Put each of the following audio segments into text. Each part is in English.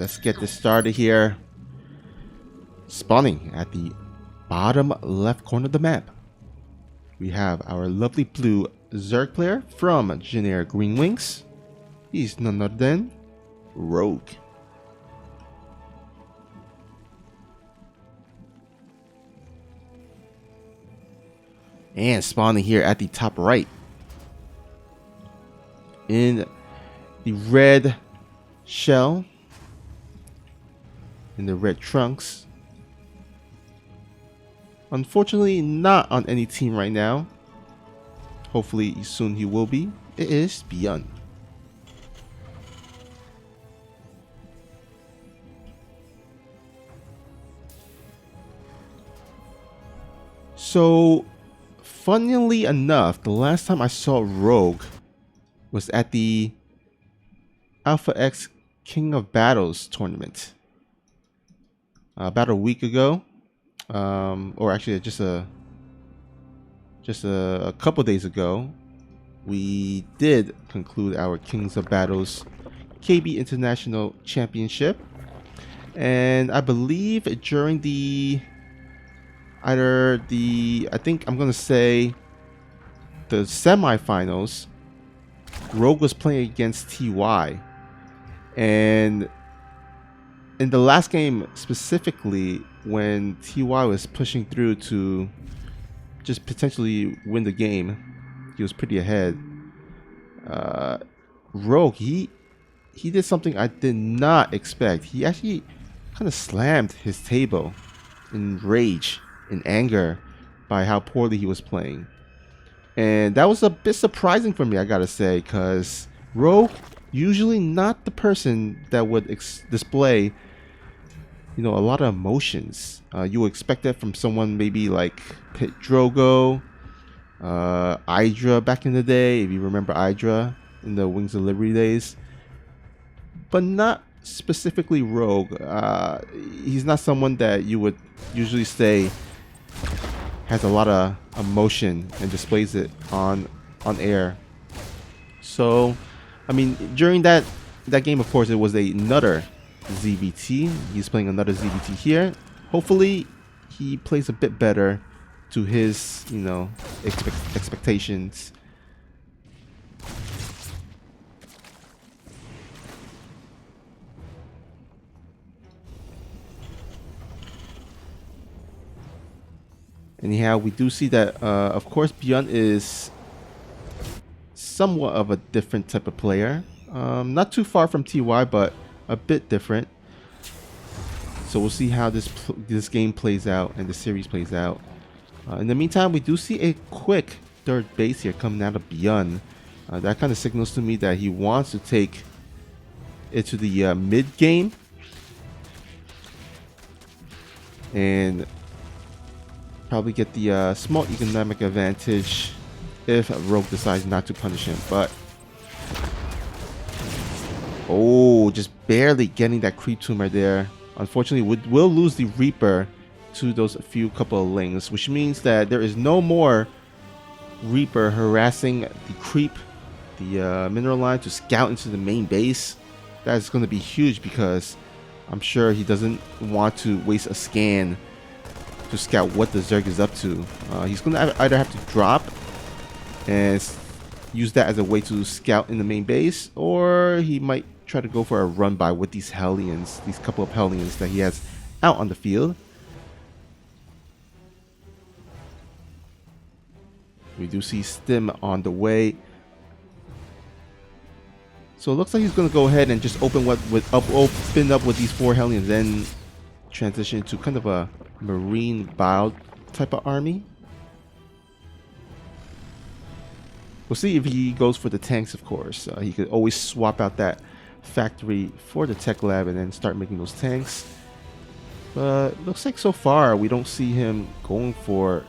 let's get this started here. Spawning at the bottom left corner of the map, we have our lovely blue Zerg player from generic Green Wings. He's none other than Rogue. And spawning here at the top right, in the red shell, in the red trunks. Unfortunately, not on any team right now. Hopefully, soon he will be. It is ByuN. So, funnily enough, the last time I saw Rogue was at the Alpha X King of Battles tournament. About a week ago. Or actually just a couple days ago, we did conclude our Kings of Battles KB International Championship, and I believe during I think I'm gonna say the semifinals, Rogue was playing against TY, and in the last game specifically, when TY was pushing through to just potentially win the game, he was pretty ahead. Rogue, he did something I did not expect. He actually kind of slammed his table in rage, in anger, by how poorly he was playing. And that was a bit surprising for me, I gotta say, because Rogue, usually not the person that would display, you know, a lot of emotions. You would expect that from someone maybe like Pit Drogo, Hydra back in the day, if you remember Hydra in the Wings of Liberty days. But not specifically Rogue. He's not someone that you would usually say has a lot of emotion and displays it on air. So, I mean, during that game, of course, it was another ZvT. He's playing another ZvT here. Hopefully, he plays a bit better to his, you know, expectations. Anyhow, we do see that, of course, ByuN is somewhat of a different type of player. Not too far from TY, but a bit different. So we'll see how this game plays out and the series plays out. In the meantime, we do see a quick third base here coming out of ByuN. That kind of signals to me that he wants to take it to the mid game and probably get the small economic advantage if Rogue decides not to punish him. But oh, just barely getting that creep tumor there. Unfortunately, we'll lose the Reaper to those few couple of links, which means that there is no more Reaper harassing the creep, the mineral line, to scout into the main base. That's going to be huge because I'm sure he doesn't want to waste a scan to scout what the Zerg is up to. He's going to either have to drop and use that as a way to scout in the main base, or he might try to go for a run by with these Hellions, these couple of Hellions that he has out on the field. We do see Stim on the way. So it looks like he's going to go ahead and just open up with these 4 Hellions, then transition to kind of a Marine Bio type of army. We'll see if he goes for the tanks, of course. He could always swap out that factory for the tech lab and then start making those tanks. But looks like so far we don't see him going for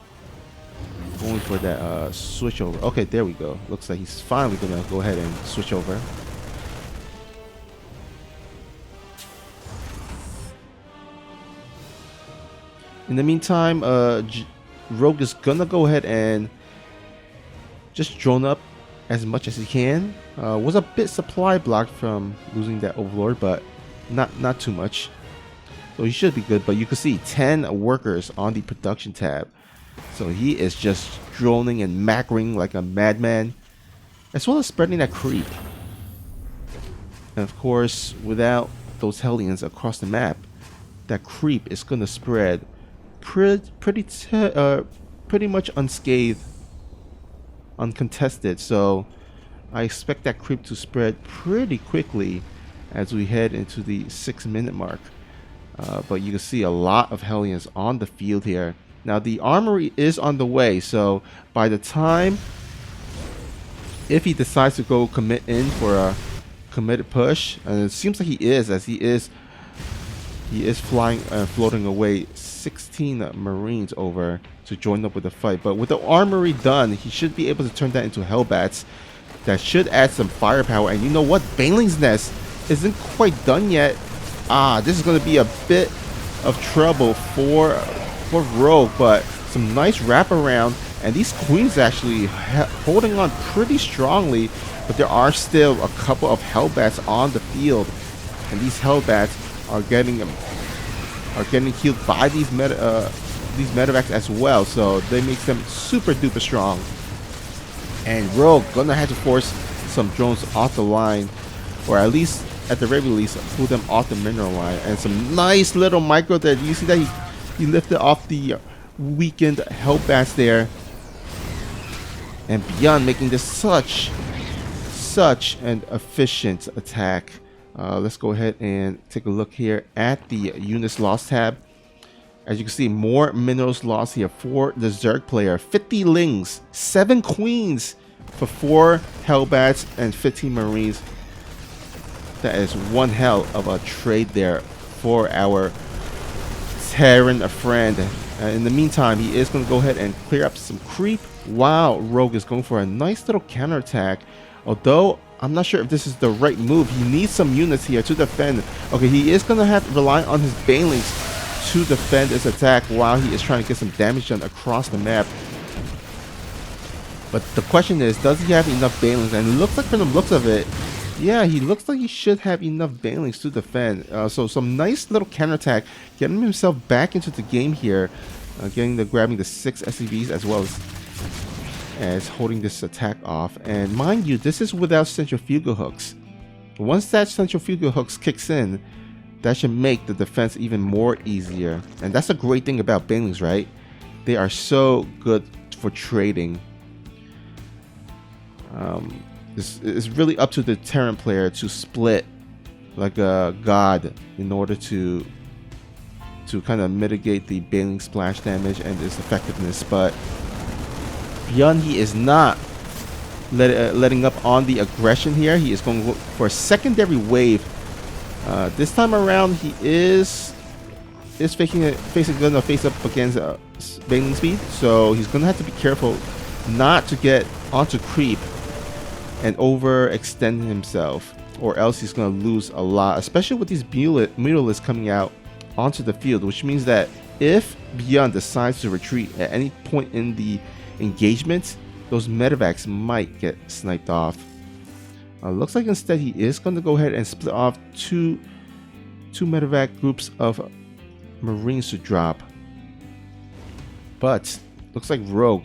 that switch over. Okay, there we go. Looks like he's finally gonna go ahead and switch over. In the meantime, Rogue is gonna go ahead and just drone up as much as he can. Was a bit supply blocked from losing that Overlord, but not too much. So he should be good, but you can see 10 workers on the production tab. So he is just droning and macroing like a madman, as well as spreading that creep. And of course, without those Hellions across the map, that creep is going to spread pretty much unscathed, uncontested. So I expect that creep to spread pretty quickly as we head into the 6-minute mark. But you can see a lot of Hellions on the field here. Now the armory is on the way, so by the time, if he decides to go commit in for a committed push, and it seems like he is, as he is flying floating away 16 Marines over to join up with the fight. But with the armory done, he should be able to turn that into Hellbats. That should add some firepower. And you know what? Baneling's Nest isn't quite done yet. This is going to be a bit of trouble for Rogue, but some nice wraparound. And these queens actually holding on pretty strongly, but there are still a couple of Hellbats on the field, and these Hellbats are getting healed by these medevacs as well, so they make them super duper strong. And Rogue gonna have to force some drones off the line, or at least at the very least pull them off the mineral line. And some nice little micro there. You see that he lifted off the weakened Hellbats there. And ByuN making this such an efficient attack. Let's go ahead and take a look here at the units lost tab. As you can see, more minerals lost here for the Zerg player. 50 Lings, 7 Queens for 4 Hellbats and 15 Marines. That is one hell of a trade there for our Terran friend. In the meantime, he is going to go ahead and clear up some creep, while Rogue is going for a nice little counterattack. Although I'm not sure if this is the right move. He needs some units here to defend. Okay, he is going to have to rely on his Banelings to defend his attack while he is trying to get some damage done across the map. But the question is, does he have enough Banelings? And it looks like, from the looks of it, yeah, he looks like he should have enough Banelings to defend. So some nice little counterattack, getting himself back into the game here, grabbing the 6 SCVs as well as holding this attack off. And mind you, this is without centrifugal hooks. Once that centrifugal hooks kicks in, that should make the defense even more easier. And that's the great thing about Banelings, right? They are so good for trading. It's really up to the Terran player to split like a god in order to kind of mitigate the Baneling splash damage and its effectiveness. But ByuN, he is not letting up on the aggression here. He is going for a secondary wave. This time around, he is facing gonna face up against Baneling speed, so he's gonna have to be careful not to get onto creep and overextend himself, or else he's gonna lose a lot, especially with these mutalisks coming out onto the field, which means that if ByuN decides to retreat at any point in the engagement, those medevacs might get sniped off. Looks like instead he is going to go ahead and split off two medevac groups of Marines to drop. But looks like Rogue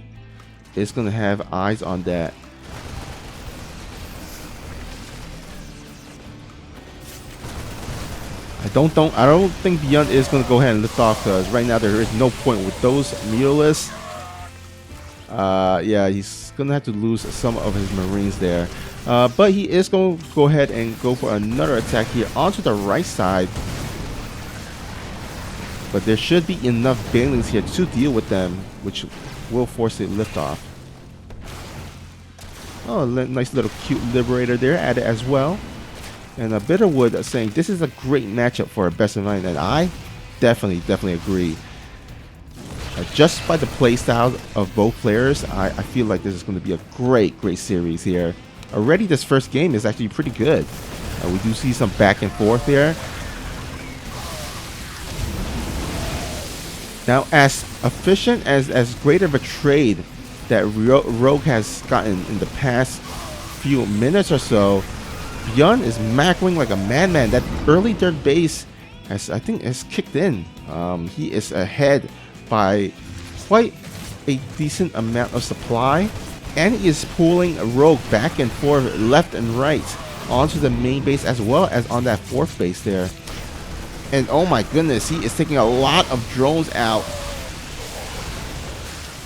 is going to have eyes on that. I don't think ByuN is going to go ahead and lift off, because right now there is no point with those mutalisks. Yeah, he's going to have to lose some of his Marines there. But he is going to go ahead and go for another attack here onto the right side. But there should be enough Banelings here to deal with them, which will force a liftoff. Oh, nice little cute Liberator there added as well. And Bitterwood saying this is a great matchup for a best of 9, and I definitely agree. Just by the playstyle of both players, I feel like this is going to be a great series here. Already this first game is actually pretty good. We do see some back and forth there. Now, as efficient, as great of a trade that Rogue has gotten in the past few minutes or so, ByuN is macroing like a madman. That early third base has, I think, has kicked in. He is ahead by quite a decent amount of supply, and he is pulling Rogue back and forth, left and right, onto the main base as well as on that fourth base there. And oh my goodness, he is taking a lot of drones out.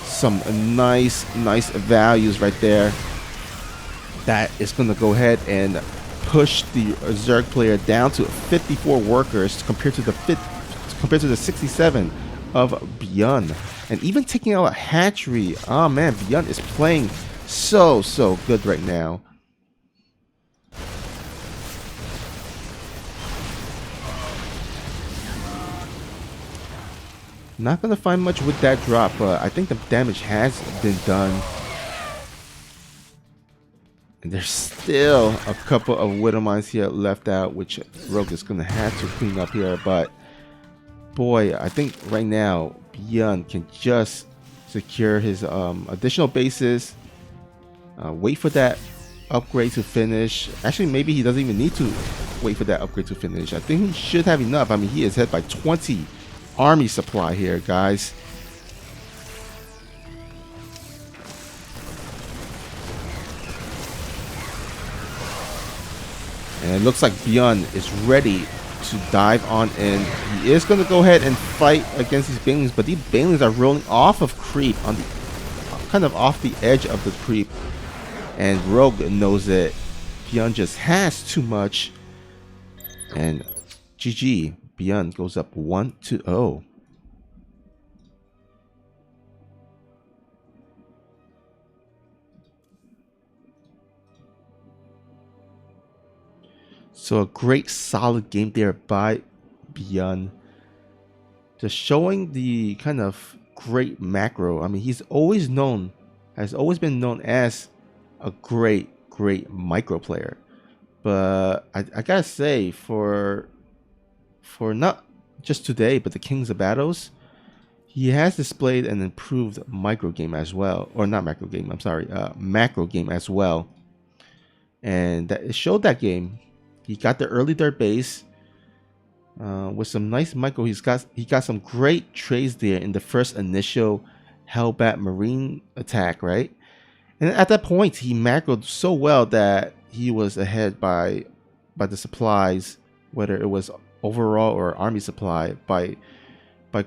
Some nice values right there. That is going to go ahead and push the Zerg player down to 54 workers compared to the 67 of ByuN. And even taking out a hatchery. Oh man, ByuN is playing so good right now. Not gonna find much with that drop, but I think the damage has been done. And there's still a couple of Widow Mines here left out, which Rogue is gonna have to clean up here. But boy, I think right now ByuN can just secure his additional bases, wait for that upgrade to finish. Actually, maybe he doesn't even need to wait for that upgrade to finish. I think he should have enough. I mean, he is hit by 20 army supply here, guys. And it looks like ByuN is ready to dive on in. He is going to go ahead and fight against these banelings, but these banelings are rolling off of creep, on the kind of off the edge of the creep, and Rogue knows it. ByuN just has too much, and GG. ByuN goes up 1-0. So a great solid game there by ByuN. Just showing the kind of great macro. I mean, has always been known as a great micro player. But I gotta say, for not just today, but the Kings of Battles, he has displayed an improved micro game as well. Or not macro game, I'm sorry, macro game as well. And that, it showed that game. He got the early third base with some nice micro. He got some great trades there in the first initial Hellbat Marine attack, right? And at that point, he macroed so well that he was ahead by the supplies, whether it was overall or army supply, by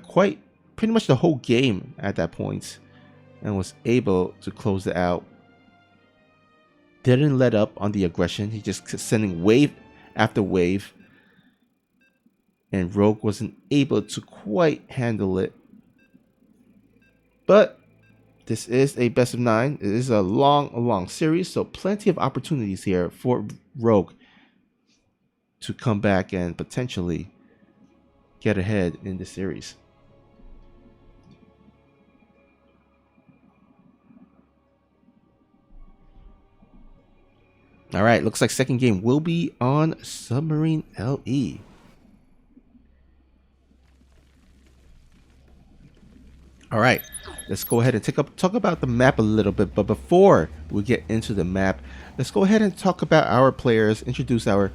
quite pretty much the whole game at that point, and was able to close it out. Didn't let up on the aggression. He just kept sending wave after wave, and Rogue wasn't able to quite handle it. But this is a best of 9. It is a long series, so plenty of opportunities here for Rogue to come back and potentially get ahead in the series. All right, looks like second game will be on Submarine LE. All right, let's go ahead and talk about the map a little bit. But before we get into the map, let's go ahead and talk about our players, introduce our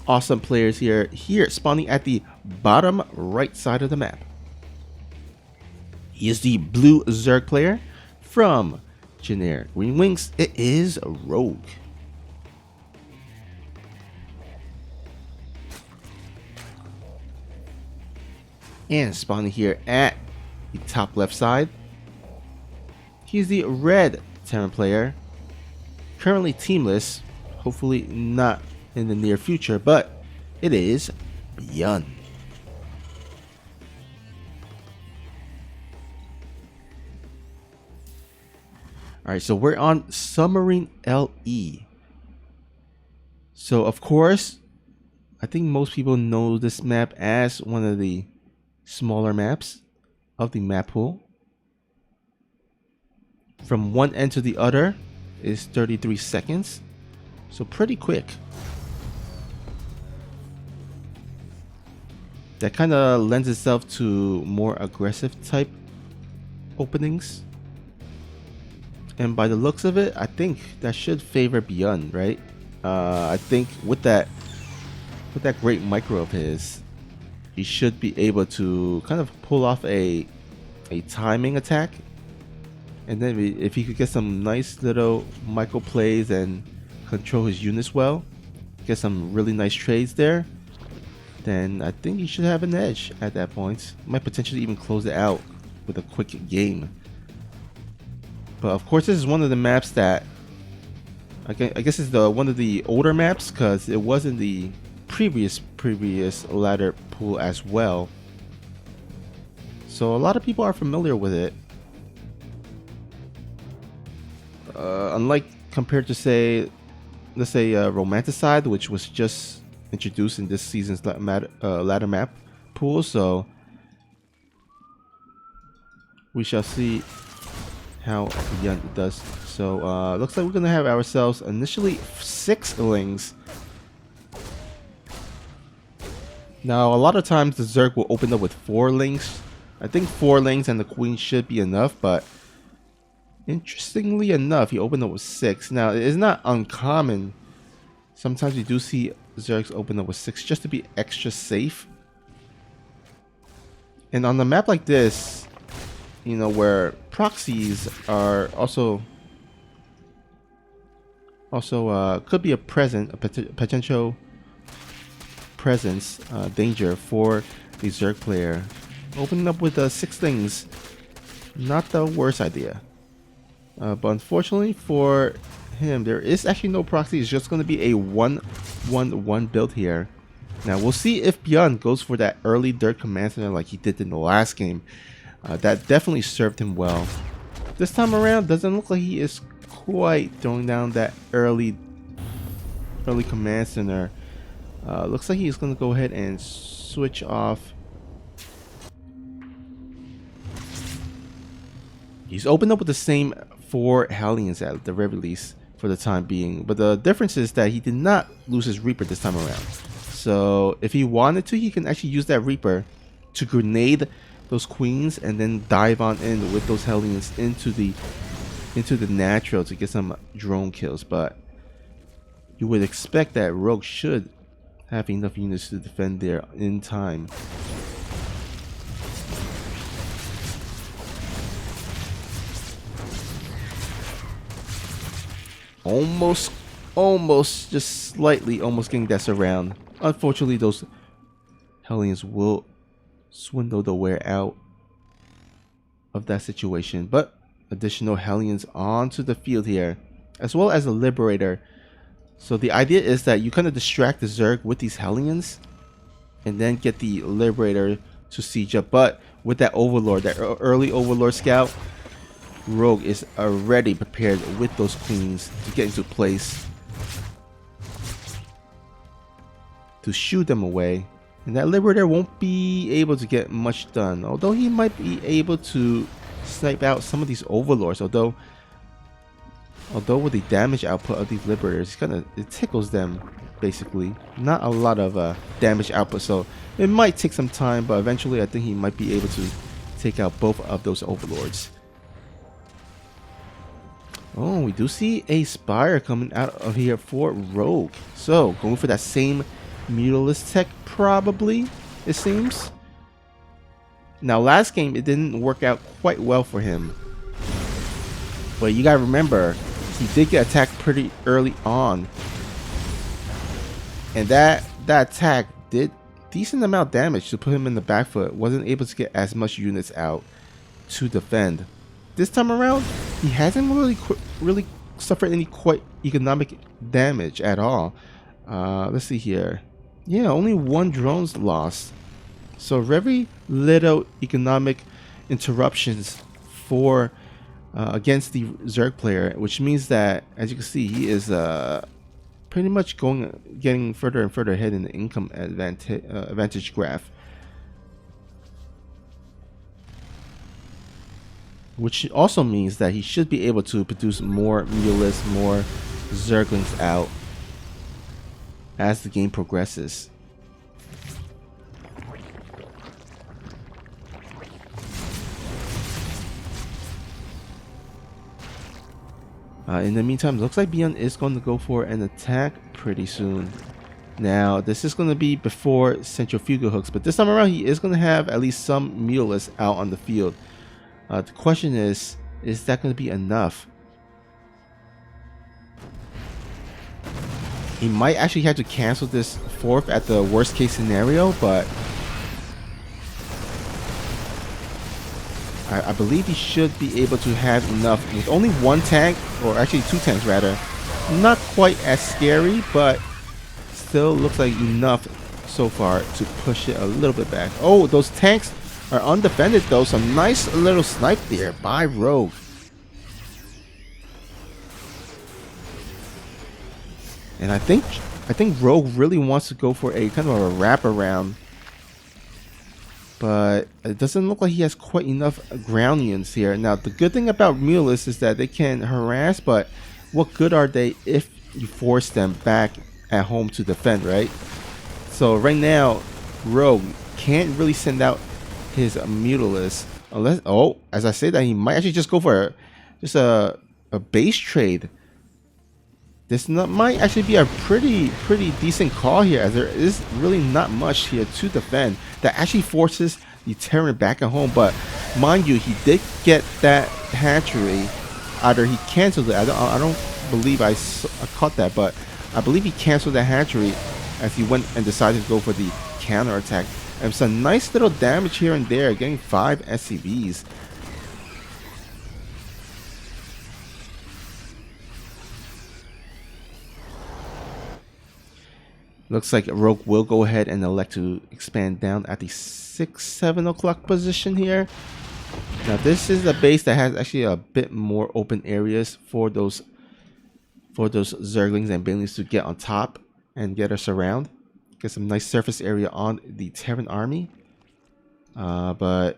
awesome players here spawning at the bottom right side of the map. He is the blue Zerg player from generic Green Wings. It is Rogue. And spawning here at the top left side, he's the red Terran player, currently teamless, hopefully not in the near future, but it is ByuN. Alright, so we're on Submarine LE. So of course, I think most people know this map as one of the smaller maps of the map pool. From one end to the other is 33 seconds, so pretty quick. That kind of lends itself to more aggressive type openings, and by the looks of it, I think that should favor ByuN, right? I think with that great micro of his, he should be able to kind of pull off a timing attack. And then if he could get some nice little micro plays and control his units well, get some really nice trades there, then I think he should have an edge at that point. Might potentially even close it out with a quick game. But of course, this is one of the maps that I guess it's one of the older maps, because it was in the previous ladder pool as well. So a lot of people are familiar with it. Unlike compared to let's say Romanticide, which was just introduced in this season's ladder map pool. So we shall see how ByuN does. So looks like we're gonna have ourselves initially 6 lings. Now a lot of times the Zerg will open up with 4 lings. I think 4 lings and the queen should be enough, but interestingly enough, he opened up with 6. Now it is not uncommon. Sometimes you do see Zergs open up with 6 just to be extra safe. And on a map like this, you know, where proxies are also could be a potential presence danger for the Zerg player. Opening up with 6 things, not the worst idea. But unfortunately for him, there is actually no proxy. It's just going to be a 1-1-1 build here. Now we'll see if ByuN goes for that early dirt command center like he did in the last game. That definitely served him well. This time around, doesn't look like he is quite throwing down that early command center. Looks like he's going to go ahead and switch off. He's opened up with the same 4 Hellions at the very least for the time being. But the difference is that he did not lose his Reaper this time around. So if he wanted to, he can actually use that Reaper to grenade those queens and then dive on in with those Hellions into the natural to get some drone kills. But you would expect that Rogue should have enough units to defend there in time. Almost, just slightly, almost getting that surround. Unfortunately, those Hellions will swindle the way out of that situation. But additional Hellions onto the field here, as well as a Liberator. So the idea is that you kind of distract the Zerg with these Hellions, and then get the Liberator to siege up. But with that Overlord, that early Overlord scout, Rogue is already prepared with those queens to get into place to shoot them away. And that Liberator won't be able to get much done, although he might be able to snipe out some of these Overlords. Although with the damage output of these Liberators, it tickles them basically. Not a lot of damage output, so it might take some time, but eventually I think he might be able to take out both of those Overlords. Oh, we do see a Spire coming out of here for Rogue. So, going for that same Mutalisk tech, probably, it seems. Now, last game, it didn't work out quite well for him. But you gotta remember, he did get attacked pretty early on. And that attack did decent amount of damage to put him in the back foot. Wasn't able to get as much units out to defend. This time around, he hasn't really suffered any quite economic damage at all. Let's see here. Yeah, only 1 drone's lost. So very little economic interruptions for against the Zerg player, which means that, as you can see, he is pretty much getting further and further ahead in the income advantage graph. Which also means that he should be able to produce more Mutalisks, more Zerglings out as the game progresses. In the meantime, looks like ByuN is going to go for an attack pretty soon. Now, this is going to be before centrifugal hooks, but this time around he is going to have at least some mutalists out on the field. The question is that going to be enough? He might actually have to cancel this fourth at the worst case scenario, but I believe he should be able to have enough with only one tank, or actually two tanks rather. Not quite as scary, but still looks like enough so far to push it a little bit back. Oh, those tanks are undefended though. Some nice little snipe there by Rogue. And I think Rogue really wants to go for a kind of a wraparound, but it doesn't look like he has quite enough ground units here. Now, the good thing about mutalists is that they can harass, but what good are they if you force them back at home to defend, right? So right now, Rogue can't really send out his mutalists unless, oh, as I say that, he might actually just go for just a base trade. This might actually be a pretty decent call here, as there is really not much here to defend that actually forces the Terran back at home. But mind you, he did get that hatchery. Either he canceled it. I don't believe I caught that, but I believe he canceled the hatchery as he went and decided to go for the counterattack. And some nice little damage here and there, getting 5 SCVs. Looks like Rogue will go ahead and elect to expand down at the 6-7 o'clock position here. Now this is a base that has actually a bit more open areas for those Zerglings and Banelings to get on top and get us around. Get some nice surface area on the Terran army. But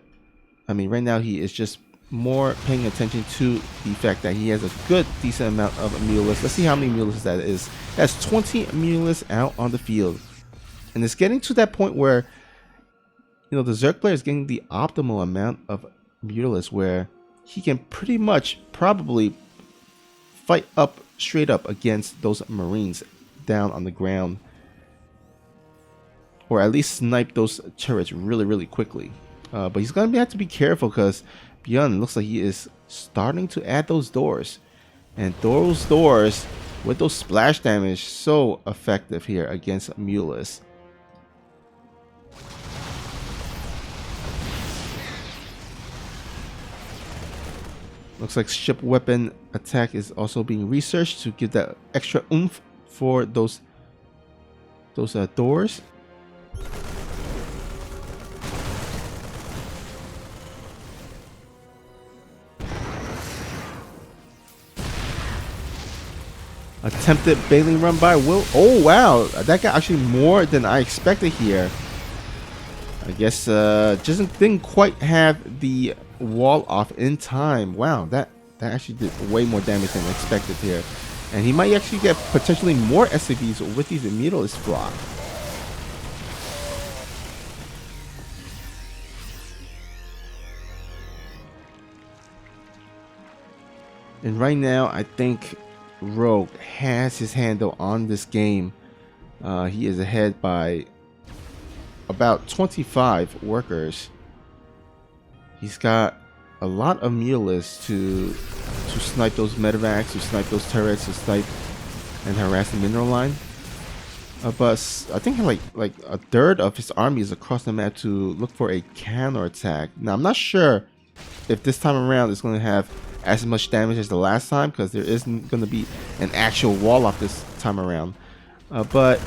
I mean, right now he is just more paying attention to the fact that he has a good decent amount of mutalists. Let's see how many mutalists that is. That's 20 mutalists out on the field, and it's getting to that point where, you know, the Zerg player is getting the optimal amount of mutalists where he can pretty much probably fight up straight up against those Marines down on the ground, or at least snipe those turrets really quickly. But he's gonna have to be careful because ByuN looks like he is starting to add those doors, and those doors with those splash damage so effective here against mutalists. Looks like ship weapon attack is also being researched to give that extra oomph for those doors. Attempted bailing run by Will. Oh wow, that got actually more than I expected here. I guess just didn't quite have the wall off in time. Wow, that actually did way more damage than expected here. And he might actually get potentially more SCVs with these mutalist block. And right now, I think Rogue has his handle on this game. He is ahead by about 25 workers. He's got a lot of mutalists to snipe those medevacs, to snipe those turrets, to snipe and harass the mineral line. But I think like a third of his army is across the map to look for a counterattack. Now I'm not sure if this time around it's going to have as much damage as the last time, because there isn't going to be an actual wall off this time around. But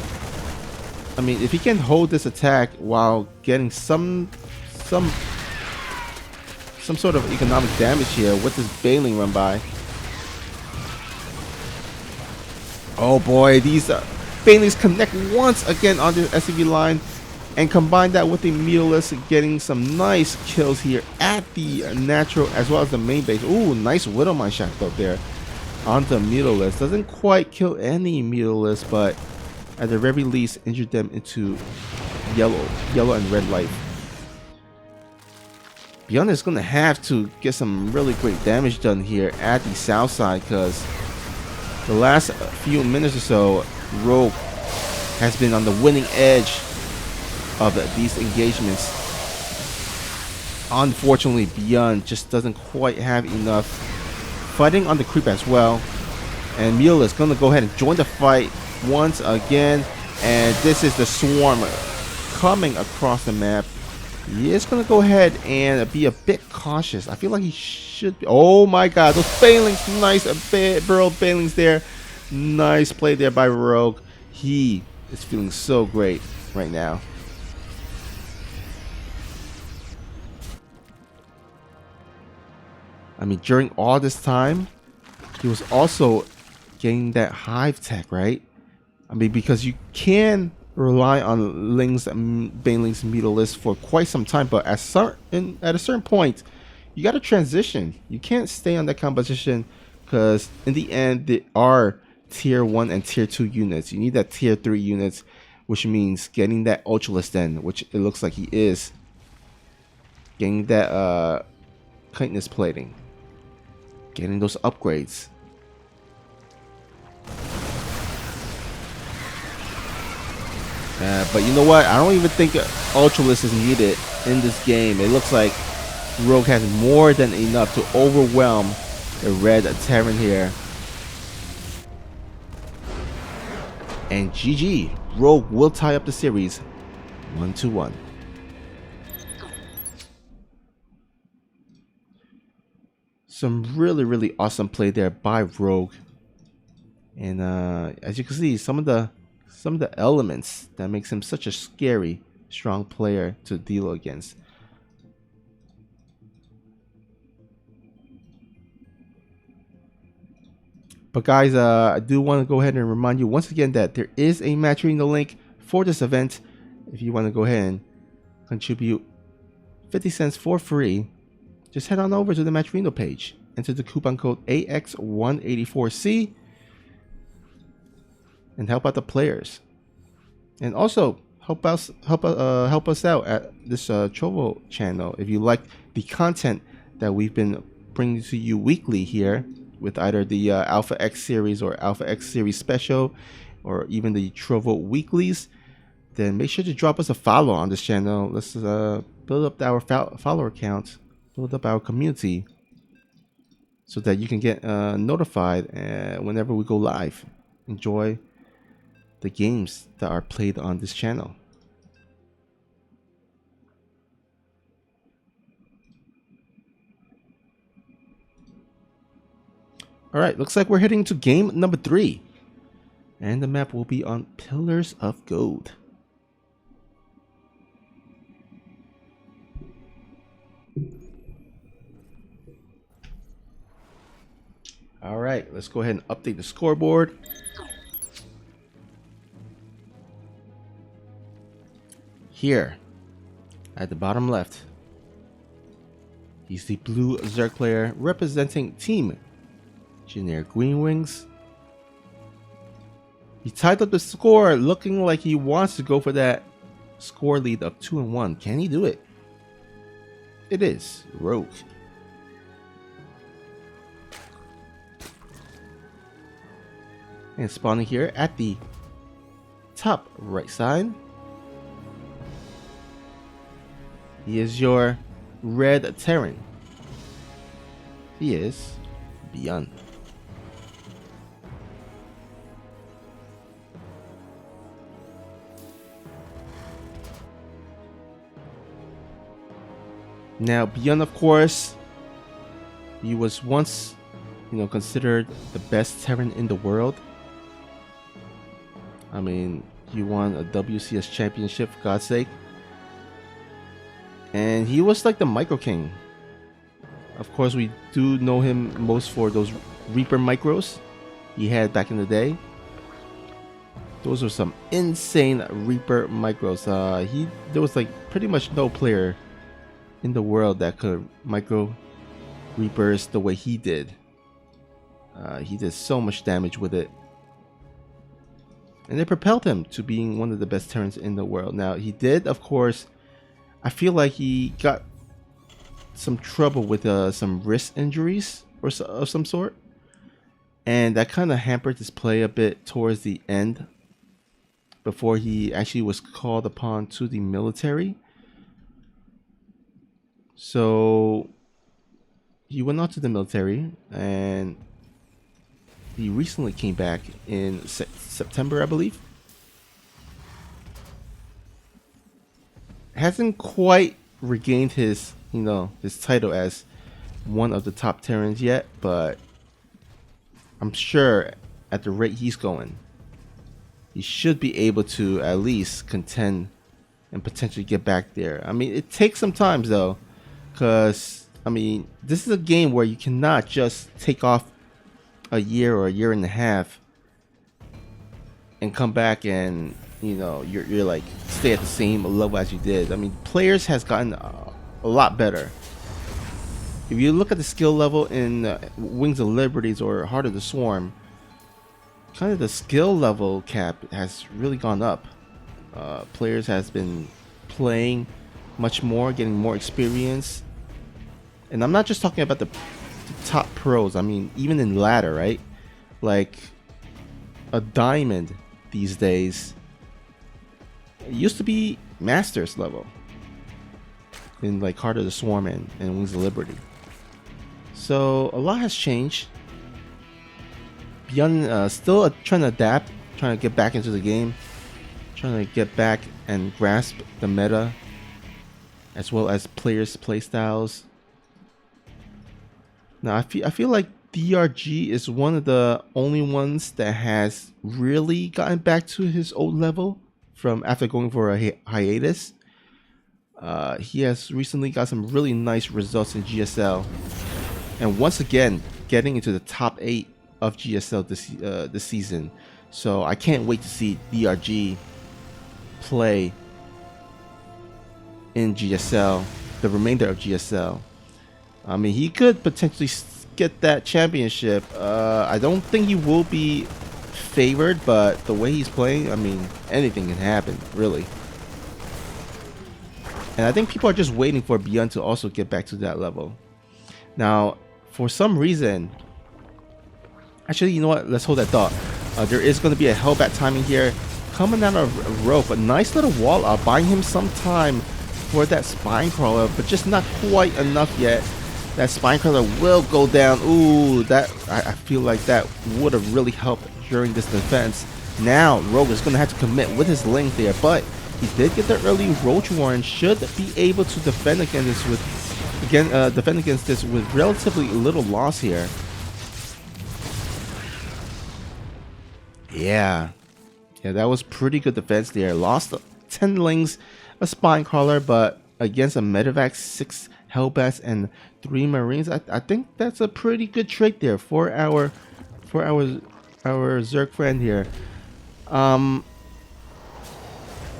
I mean, if he can hold this attack while getting some sort of economic damage here with this bailing run by. Oh boy, these Banelings connect once again on the SCV line, and combine that with the mutalist getting some nice kills here at the natural as well as the main base. Ooh, nice Widowmine shot up there on the mutalist. Doesn't quite kill any mutalist, but at the very least injured them into yellow and red light. ByuN is going to have to get some really great damage done here at the south side, because the last few minutes or so Rogue has been on the winning edge of these engagements. Unfortunately, ByuN just doesn't quite have enough. Fighting on the creep as well. And Mule is going to go ahead and join the fight once again. And this is the swarm coming across the map. He is going to go ahead and be a bit cautious. I feel like he should be. Oh my god, those Banelings. Nice burrowed Banelings there. Nice play there by Rogue. He is feeling so great right now. I mean, during all this time, he was also getting that hive tech, right? I mean, because you can rely on Banelings Mutalisk for quite some time, but at a certain point, you got to transition. You can't stay on that composition because in the end, there are tier 1 and tier 2 units. You need that tier 3 units, which means getting that Ultralisk then, which it looks like he is. Getting that Kindness plating. Getting those upgrades. But you know what? I don't even think Ultralisk is needed in this game. It looks like Rogue has more than enough to overwhelm the red Terran here. And GG. Rogue will tie up the series 1-1. Some really awesome play there by Rogue. And as you can see, some of the elements that makes him such a scary, strong player to deal against. But guys, I do want to go ahead and remind you once again that there is a match arena link for this event. If you want to go ahead and contribute 50 cents for free, just head on over to the match arena page. Enter the coupon code AX184C and help out the players. And also help us out at this Trovo channel if you like the content that we've been bringing to you weekly here with either the Alpha X series or Alpha X series special or even the Trovo weeklies. Then make sure to drop us a follow on this channel. Let's build up our follower count, build up our community, so that you can get notified whenever we go live. Enjoy the games that are played on this channel. Alright, looks like we're heading to game number 3. And the map will be on Pillars of Gold. Alright, let's go ahead and update the scoreboard. Here, at the bottom left, he's the blue Zerg player representing Team Generic Green Wings. He tied up the score, looking like he wants to go for that score lead of 2-1. Can he do it? It is Rogue. And spawning here at the top right side, he is your red Terran. He is ByuN. Now, ByuN, of course, he was once, considered the best Terran in the world. I mean, he won a WCS championship, for God's sake. And he was like the Micro King. Of course, we do know him most for those Reaper micros he had back in the day. Those were some insane Reaper micros. There was like pretty much no player in the world that could micro Reapers the way he did. He did so much damage with it. And it propelled him to being one of the best Terrans in the world. Now, he did, of course, I feel like he got some trouble with some wrist injuries of some sort. And that kind of hampered his play a bit towards the end before he actually was called upon to the military. So he went out to the military, and he recently came back in September, I believe. Hasn't quite regained his, his title as one of the top Terrans yet, but I'm sure at the rate he's going, he should be able to at least contend and potentially get back there. I mean, it takes some time though, because I mean, this is a game where you cannot just take off a year or a year and a half and come back and you're like stay at the same level as you did. I mean, players has gotten a lot better. If you look at the skill level in Wings of Liberties or Heart of the Swarm, kind of the skill level cap has really gone up. Players has been playing much more, getting more experience, and I'm not just talking about the top pros. I mean, even in ladder, right? Like a diamond these days, it used to be masters level in like Heart of the Swarm and Wings of Liberty. So a lot has changed. ByuN still trying to adapt, trying to get back into the game, trying to get back and grasp the meta as well as players' playstyles. Now I feel like DRG is one of the only ones that has really gotten back to his old level from after going for a hiatus. He has recently got some really nice results in GSL, and once again getting into the top 8 of GSL this season. So I can't wait to see DRG play in GSL, the remainder of GSL. I mean, he could potentially get that championship. I don't think he will be favored, but the way he's playing, I mean, anything can happen, really. And I think people are just waiting for ByuN to also get back to that level. Now, for some reason, actually, you know what? Let's hold that thought. There is going to be a Hellbat timing here. Coming down a rope, a nice little wall out, buying him some time for that spine crawler, but just not quite enough yet. That spine crawler will go down. Ooh, that I feel like that would have really helped during this defense. Now, Rogue is going to have to commit with his link there, but he did get the early Roach Warren. Should be able to defend against this with relatively little loss here. Yeah, that was pretty good defense there. Lost 10 links, a spine crawler, but against a medevac, 6 Hellbats and 3 Marines, I think that's a pretty good trade there for our Zerg friend here. But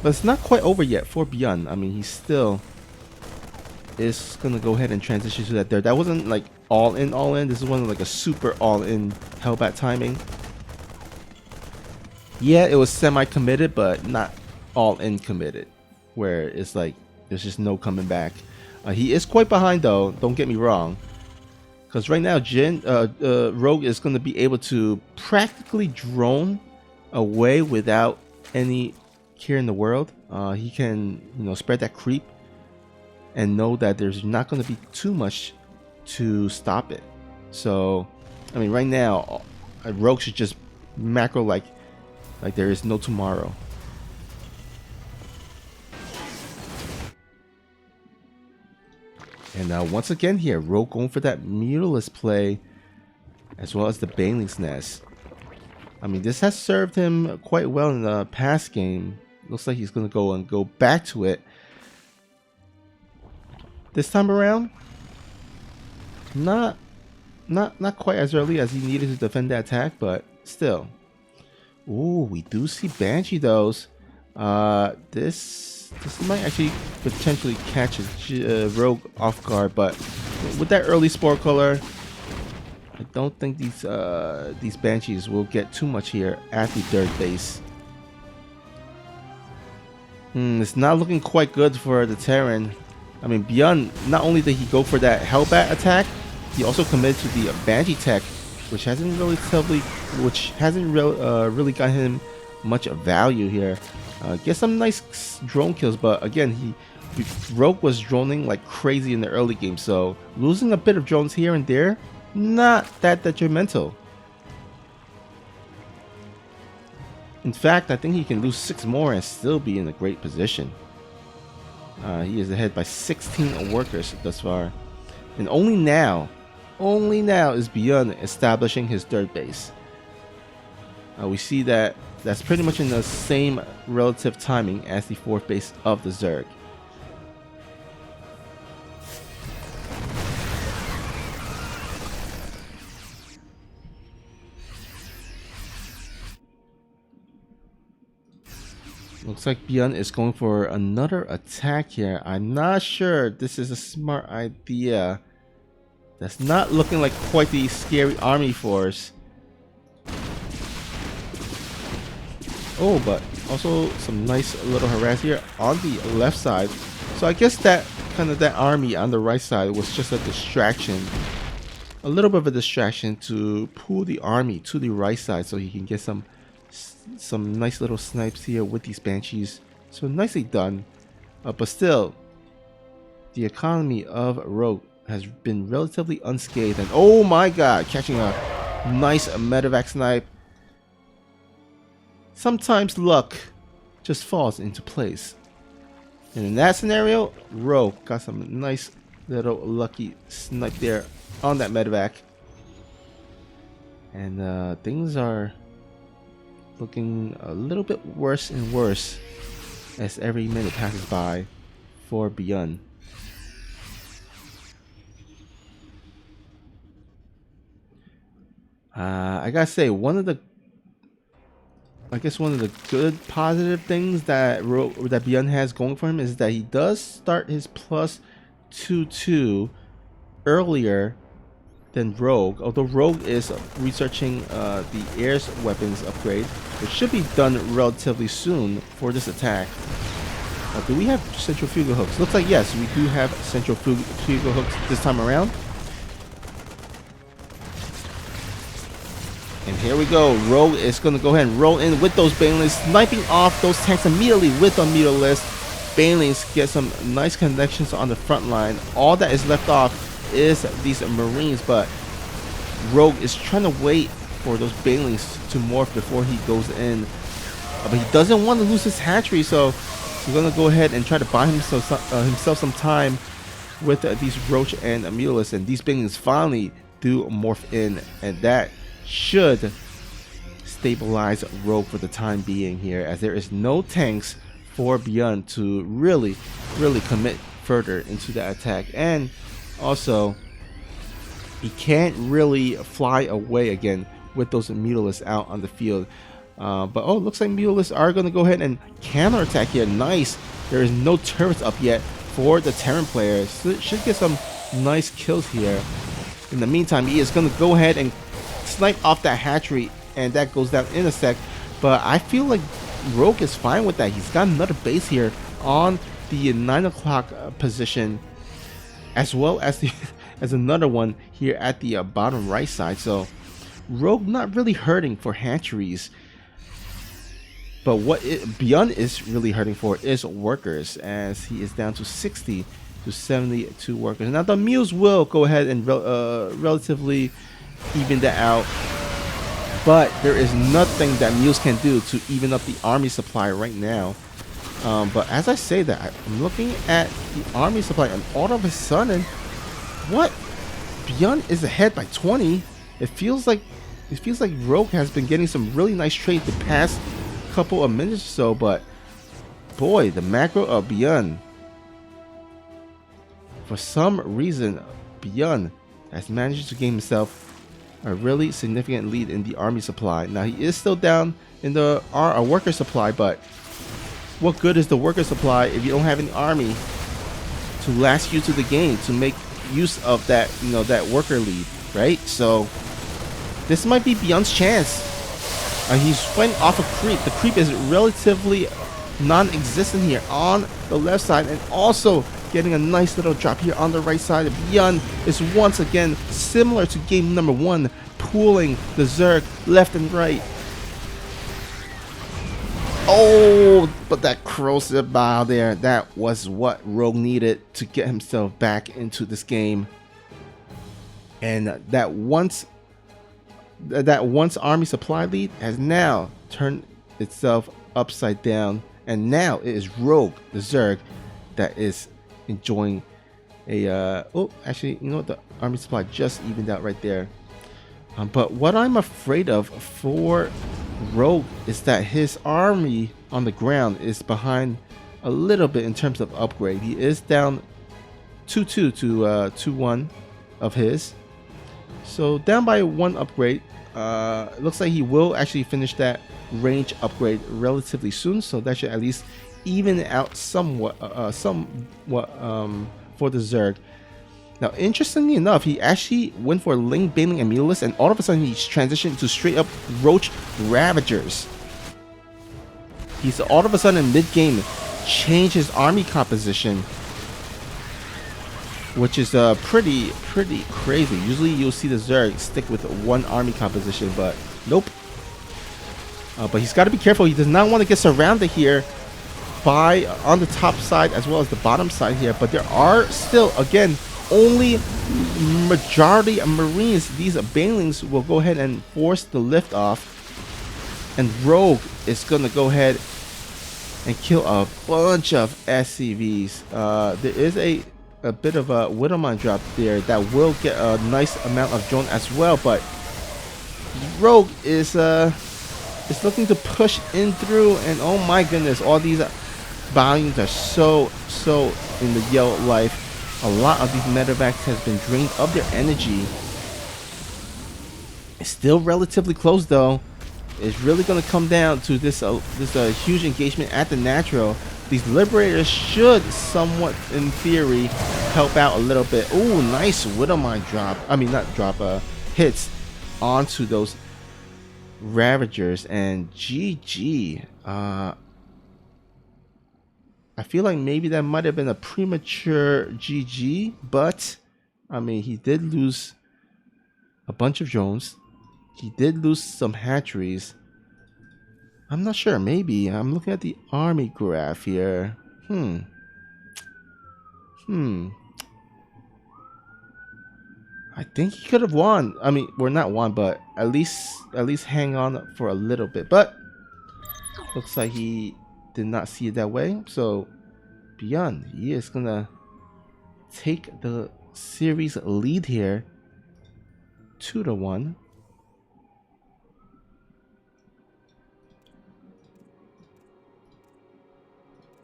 it's not quite over yet for ByuN. I mean, he still is gonna go ahead and transition to that there. That wasn't like all in. This is one like a super all in Hellbat timing. Yeah, it was semi-committed, but not all in committed, where it's like there's just no coming back. He is quite behind though, don't get me wrong, because right now Rogue is going to be able to practically drone away without any care in the world. He can spread that creep and know that there's not going to be too much to stop it. So I mean, right now Rogue should just macro like there is no tomorrow. And once again here, Rogue going for that Mutalisk play, as well as the Baneling's Nest. I mean, this has served him quite well in the past game. Looks like he's going to go back to it. This time around, not quite as early as he needed to defend that attack, but still. Ooh, we do see Banshee those. This might actually potentially catch a Rogue off guard, but with that early Spore Color, I don't think these Banshees will get too much here at the third base. It's not looking quite good for the Terran. I mean, ByuN, not only did he go for that Hellbat attack, he also committed to the Banshee tech, which hasn't really got him much value here. Get some nice drone kills, but again, Rogue was droning like crazy in the early game, so losing a bit of drones here and there, not that detrimental. In fact, I think he can lose 6 more and still be in a great position. He is ahead by 16 workers thus far. And only now is ByuN establishing his third base. We see that that's pretty much in the same relative timing as the fourth base of the Zerg. Looks like ByuN is going for another attack here. I'm not sure this is a smart idea. That's not looking like quite the scary army force. Oh, but also some nice little harass here on the left side. So I guess that army on the right side was just a distraction. A little bit of a distraction to pull the army to the right side so he can get some nice little snipes here with these Banshees. So nicely done. But still, the economy of Rogue has been relatively unscathed. And oh my god, catching a nice medevac snipe. Sometimes luck just falls into place. And in that scenario, Rogue got some nice little lucky snipe there on that medevac. And things are looking a little bit worse and worse as every minute passes by for ByuN. I gotta say, one of the good positive things that ByuN has going for him is that he does start his +2/2 earlier than Rogue, although Rogue is researching the air's weapons upgrade, which should be done relatively soon for this attack. Do we have centrifugal hooks? Looks like yes, we do have centrifugal hooks this time around. And here we go. Rogue is going to go ahead and roll in with those Banelings, sniping off those tanks immediately with a meterless. Banelings get some nice connections on the front line. All that is left off is these Marines, but Rogue is trying to wait for those Banelings to morph before he goes in. But he doesn't want to lose his hatchery, so he's going to go ahead and try to buy himself some time with these Roach and Mutalist. And these Banelings finally do morph in, and that should stabilize Rogue for the time being here, as there is no tanks for ByuN to really commit further into the attack. And also, he can't really fly away again with those Mutalists out on the field. But oh, looks like Mutalists are going to go ahead and counterattack here. Nice. There is no turrets up yet for the Terran players. So should get some nice kills here. In the meantime, he is going to go ahead and snipe off that hatchery, and that goes down in a sec. But I feel like Rogue is fine with that. He's got another base here on the 9 o'clock position, as well as as another one here at the bottom right side. So Rogue not really hurting for hatcheries, but what ByuN is really hurting for is workers, as he is down to 60 to 72 workers. Now the Muse will go ahead and relatively even that out, but there is nothing that Muse can do to even up the army supply right now. But as I say that, I'm looking at the army supply, and all of a sudden, what? ByuN is ahead by 20. It feels like Rogue has been getting some really nice trades the past couple of minutes or so, but boy, the macro of ByuN, for some reason, ByuN has managed to gain himself a really significant lead in the army supply. Now he is still down in the worker supply, but what good is the worker supply if you don't have any army to last you to the game, to make use of that, that worker lead, right? So this might be ByuN's chance. He's fighting off a creep. The creep is relatively non-existent here on the left side, and also getting a nice little drop here on the right side. ByuN is once again similar to game number 1, pulling the Zerg left and right. Oh, but that corrosive bile there, that was what Rogue needed to get himself back into this game. And that once army supply lead has now turned itself upside down, and now it is Rogue the Zerg that is enjoying a oh, actually, you know what, the army supply just evened out right there. But what I'm afraid of for Rogue is that his army on the ground is behind a little bit in terms of upgrade. He is down 2-2 to 2-1 of his, so down by 1 upgrade. It looks like he will actually finish that range upgrade relatively soon, so that should at least even out somewhat for the Zerg. Now, interestingly enough, he actually went for Ling, Bailing, and Mulus, and all of a sudden he's transitioned to straight up Roach Ravagers. He's all of a sudden mid-game changed his army composition, which is pretty crazy. Usually you'll see the Zerg stick with one army composition, but nope. But he's got to be careful. He does not want to get surrounded here by on the top side as well as the bottom side here. But there are still, again, only majority of Marines. These Banelings will go ahead and force the lift off, and Rogue is gonna go ahead and kill a bunch of SCVs. There is a bit of a Widowmine drop there that will get a nice amount of drone as well, but Rogue is looking to push in through, and oh my goodness, all these volumes are so in the yellow life. A lot of these medevacs has been drained of their energy. It's still relatively close though. It's really going to come down to this huge engagement at the natural. These Liberators should somewhat, in theory, help out a little bit. Ooh, nice Widowmine drop. I mean, not drop, hits onto those Ravagers, and GG. I feel like maybe that might have been a premature GG, but I mean, he did lose a bunch of drones. He did lose some hatcheries. I'm not sure. Maybe I'm looking at the army graph here. I think he could have won. I mean, we're not won, but at least hang on for a little bit. But looks like he did not see it that way. So ByuN, he is gonna take the series lead here, 2-1.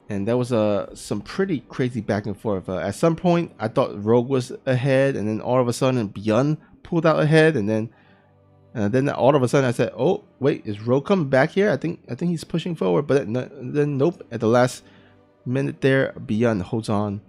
And that was some pretty crazy back and forth. At some point, I thought Rogue was ahead, and then all of a sudden, ByuN pulled out ahead, and then all of a sudden, I said, "Oh, wait, is Rogue coming back here? I think he's pushing forward." But then nope. At the last minute, there, ByuN holds on.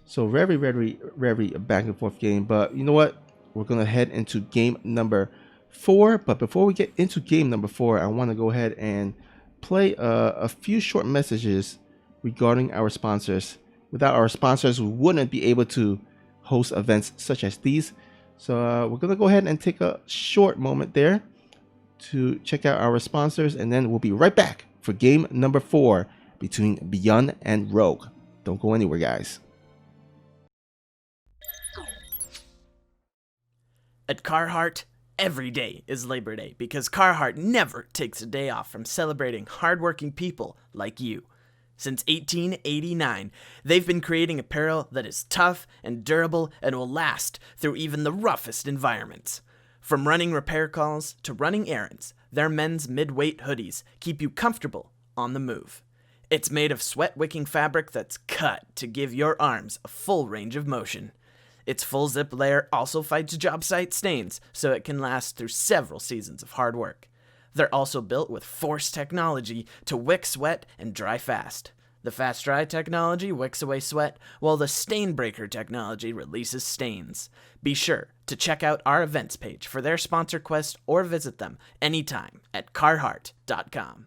So very back and forth game. But you know what? We're gonna head into game number 4. But before we get into game number 4, I want to go ahead and play a few short messages regarding our sponsors. Without our sponsors, we wouldn't be able to host events such as these. So we're gonna go ahead and take a short moment there to check out our sponsors, and then we'll be right back for game number 4 between ByuN and Rogue. Don't go anywhere, guys. At Carhartt, every day is Labor Day because Carhartt never takes a day off from celebrating hardworking people like you. Since 1889, they've been creating apparel that is tough and durable and will last through even the roughest environments. From running repair calls to running errands, their men's mid-weight hoodies keep you comfortable on the move. It's made of sweat-wicking fabric that's cut to give your arms a full range of motion. Its full zip layer also fights job site stains, so it can last through several seasons of hard work. They're also built with Force technology to wick sweat and dry fast. The Fast Dry technology wicks away sweat, while the Stain Breaker technology releases stains. Be sure to check out our events page for their sponsor quest or visit them anytime at Carhartt.com.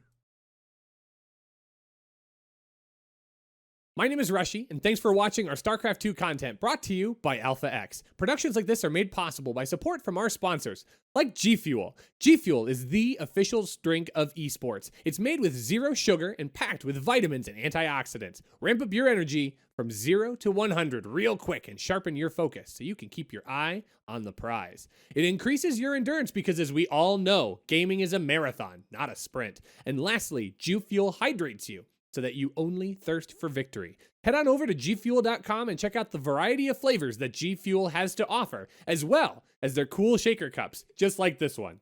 My name is Rushy, and thanks for watching our StarCraft 2 content brought to you by ITaX. Productions like this are made possible by support from our sponsors, like G Fuel. G Fuel is the official drink of esports. It's made with zero sugar and packed with vitamins and antioxidants. Ramp up your energy from 0 to 100 real quick and sharpen your focus so you can keep your eye on the prize. It increases your endurance because, as we all know, gaming is a marathon, not a sprint. And lastly, G Fuel hydrates you so that you only thirst for victory. Head on over to gfuel.com and check out the variety of flavors that G Fuel has to offer, as well as their cool shaker cups, just like this one.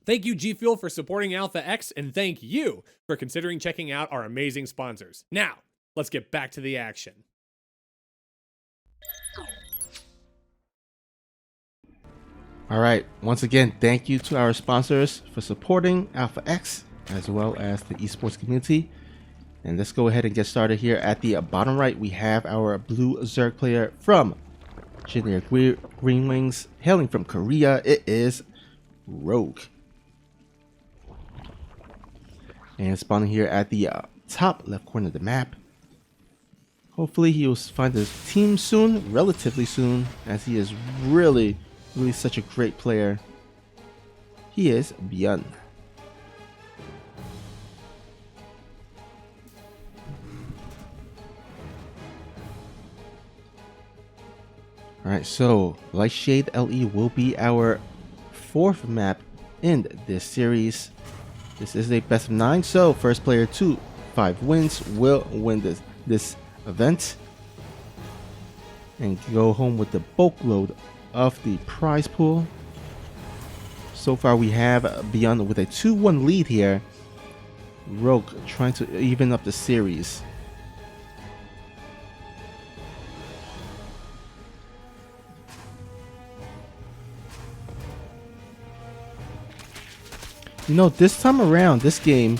Thank you, G Fuel, for supporting ITaX, and thank you for considering checking out our amazing sponsors. Now, let's get back to the action. All right, once again, thank you to our sponsors for supporting ITaX as well as the esports community. And let's go ahead and get started here. At the bottom right, we have our blue Zerg player from Engineer Green Wings, hailing from Korea. It is Rogue. And spawning here at the top left corner of the map. Hopefully he will find his team soon, relatively soon, as he is really such a great player. He is ByuN. Alright, so Light Shade LE will be our 4th map in this series. This is a best of 9, so first player to 5 wins will win this event and go home with the bulk load of the prize pool. So far we have ByuN with a 2-1 lead here. Rogue trying to even up the series. You know, this time around, this game,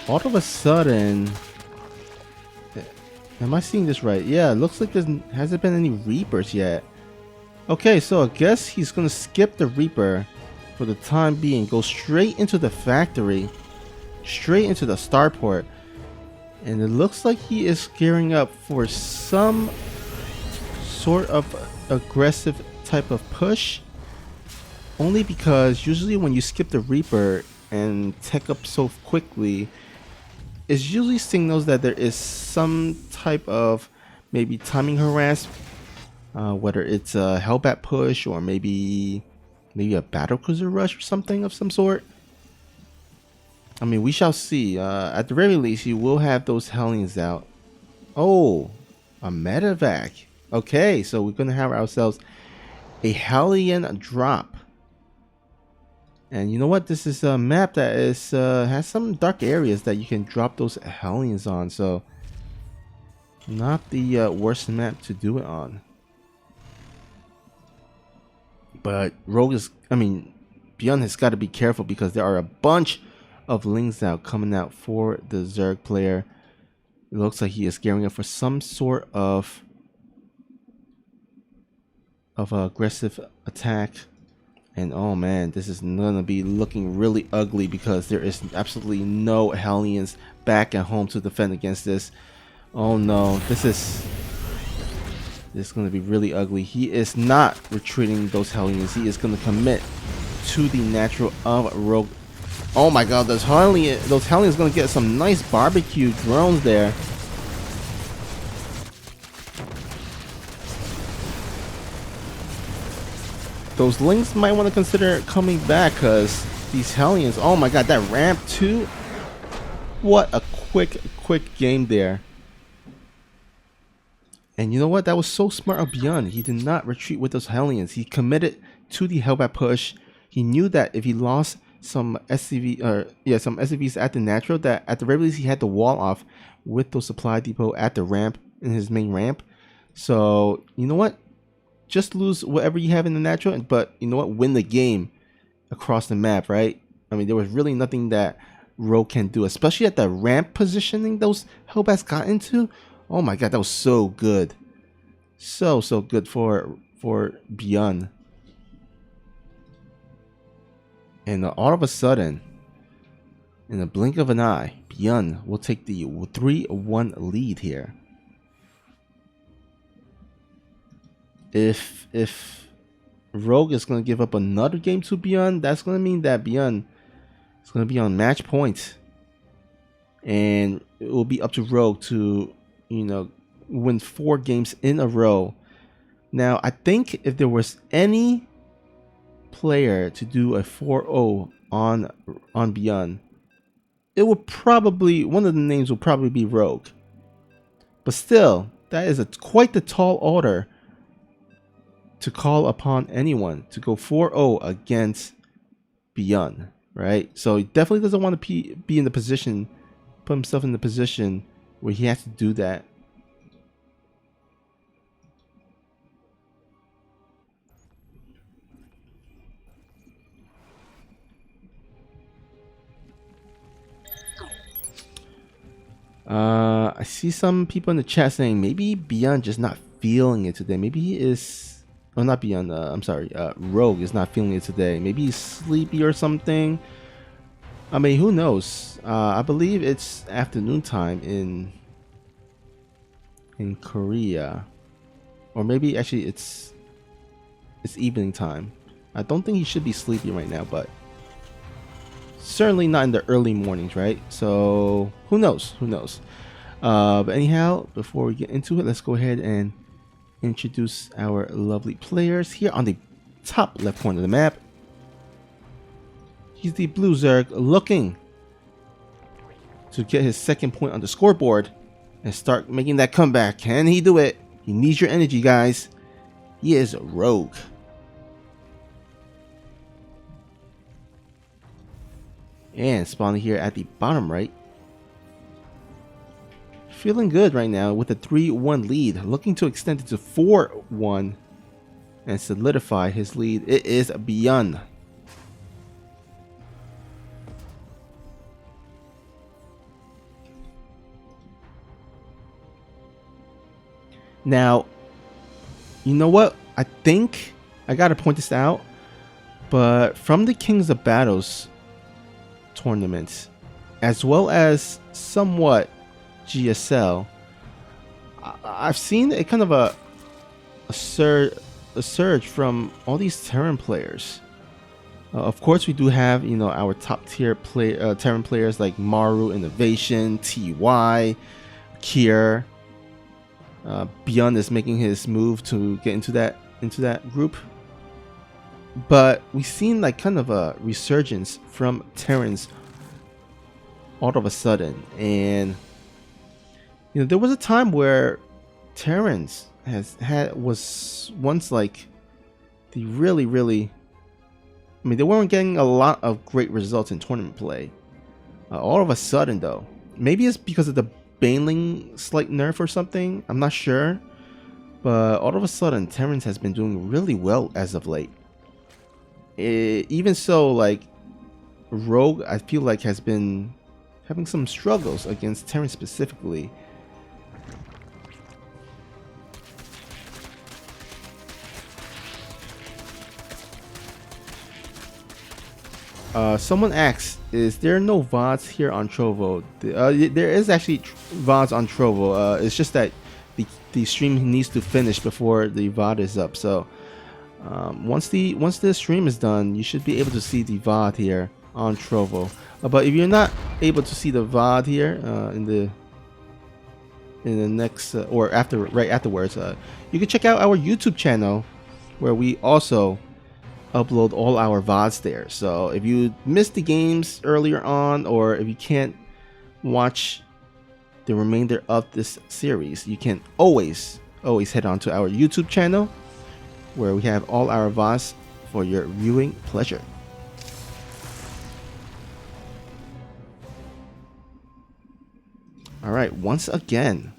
all of a sudden, am I seeing this right? Yeah, it looks like there hasn't been any Reapers yet. Okay, so I guess he's gonna skip the Reaper for the time being, go straight into the factory, straight into the starport, and it looks like he is gearing up for some sort of aggressive type of push. Only because usually when you skip the Reaper and tech up so quickly, it usually signals that there is some type of maybe timing harass, whether it's a Hellbat push or maybe a battlecruiser rush or something of some sort. I mean, we shall see. At the very least, you will have those Hellions out. Oh, a medevac. Okay, so we're gonna have ourselves a Hellion drop. And you know what? This is a map that is has some dark areas that you can drop those Hellions on. So not the worst map to do it on. But Rogue is, ByuN has got to be careful because there are a bunch of Lings out coming out for the Zerg player. It looks like he is gearing up for some sort of aggressive attack. And oh man, this is gonna be looking really ugly because there is absolutely no Hellions back at home to defend against this. Oh no, this is gonna be really ugly. He is not retreating those Hellions. He is gonna commit to the natural of Rogue. Oh my god, those Hellions gonna get some nice barbecue drones there. Those Lings might want to consider coming back because these Hellions, oh my god, that ramp too. What a quick game there. And you know what? That was so smart of ByuN. He did not retreat with those Hellions. He committed to the Hellbat push. He knew that if he lost some SCVs at the natural, that at the very least he had the wall off with those supply depot at the ramp, in his main ramp. So you know what? Just lose whatever you have in the natural, but you know what? Win the game across the map, right? I mean, there was really nothing that Rogue can do, especially at the ramp positioning those Hellbats got into. Oh my god, that was so good. So good for ByuN. And all of a sudden, In a blink of an eye, ByuN will take the 3-1 lead here. If Rogue is going to give up another game to ByuN, that's going to mean that ByuN is going to be on match point. And it will be up to Rogue to, win 4 games in a row. Now, I think if there was any player to do a 4-0 on ByuN, it would probably, one of the names would probably be Rogue. But still, that is quite the tall order to call upon anyone to go 4-0 against ByuN, right? So he definitely doesn't want to be in the position, put himself in the position where he has to do that. I see some people in the chat saying maybe ByuN just not feeling it today. Maybe he is, oh, not ByuN, I'm sorry, Rogue is not feeling it today. Maybe he's sleepy or something. I mean, who knows? I believe it's afternoon time in Korea, or maybe actually it's evening time. I don't think he should be sleepy right now, but certainly not in the early mornings, right? So who knows? Who knows? But anyhow, before we get into it, let's go ahead and introduce our lovely players. Here on the top left corner of the map, he's the Blue Zerg, looking to get his second point on the scoreboard and start making that comeback. Can he do it? He needs your energy, guys. He is Rogue. And spawning here at the bottom right, feeling good right now with a 3-1 lead, looking to extend it to 4-1 and solidify his lead. It is ByuN. Now, you know what? I think I gotta point this out, but from the Kings of Battles tournaments, as well as somewhat GSL, I've seen a kind of a surge from all these Terran players. Of course, we do have our top tier Terran players like Maru, Innovation, TY, Kier. ByuN is making his move to get into that group. But we've seen like kind of a resurgence from Terrans all of a sudden, and there was a time where Terrans was once like the really, I mean, they weren't getting a lot of great results in tournament play. All of a sudden, though, maybe it's because of the Baneling slight nerf or something, I'm not sure, but all of a sudden Terrans has been doing really well as of late. Even so, like Rogue, I feel like has been having some struggles against Terran specifically. Someone asks, is there no VODs here on Trovo? There is actually VODs on Trovo. It's just that the stream needs to finish before the VOD is up. So once the stream is done, you should be able to see the VOD here on Trovo. But if you're not able to see the VOD here in the next or right afterwards, you can check out our YouTube channel, where we also upload all our VODs there. So if you missed the games earlier on, or if you can't watch the remainder of this series, you can always head on to our YouTube channel, where we have all our VODs for your viewing pleasure. All right, once again,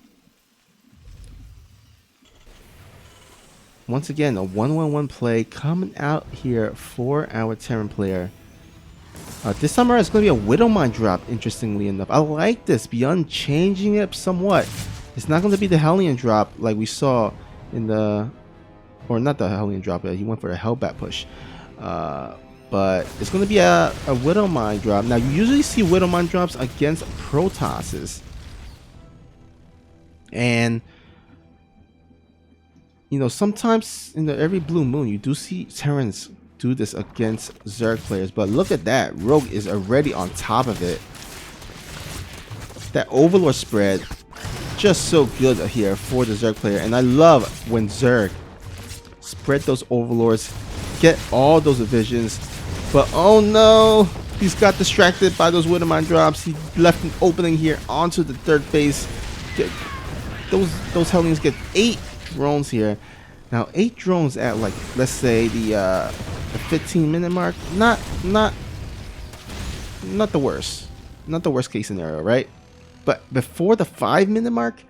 a 1-1-1 play coming out here for our Terran player. This time around, it's going to be a Widowmine drop, interestingly enough. I like this. ByuN changing it somewhat. It's not going to be the Hellion drop like we saw in the... Or not the Hellion drop, he went for the Hellbat push. but it's going to be a Widow Mine drop. Now, you usually see Widow Mine drops against Protosses. And, you know, sometimes in every blue moon, you do see Terrans do this against Zerg players. But look at that. Rogue is already on top of it. That Overlord spread, just so good here for the Zerg player. And I love when Zerg spread those Overlords, get all those divisions. But oh no, he's got distracted by those Widowmine drops. He left an opening here onto the third base. Those Hellions get 8 drones here. Now 8 drones at, like, let's say the 15-minute mark. Not the worst. Not the worst case scenario, right? But before the 5-minute mark,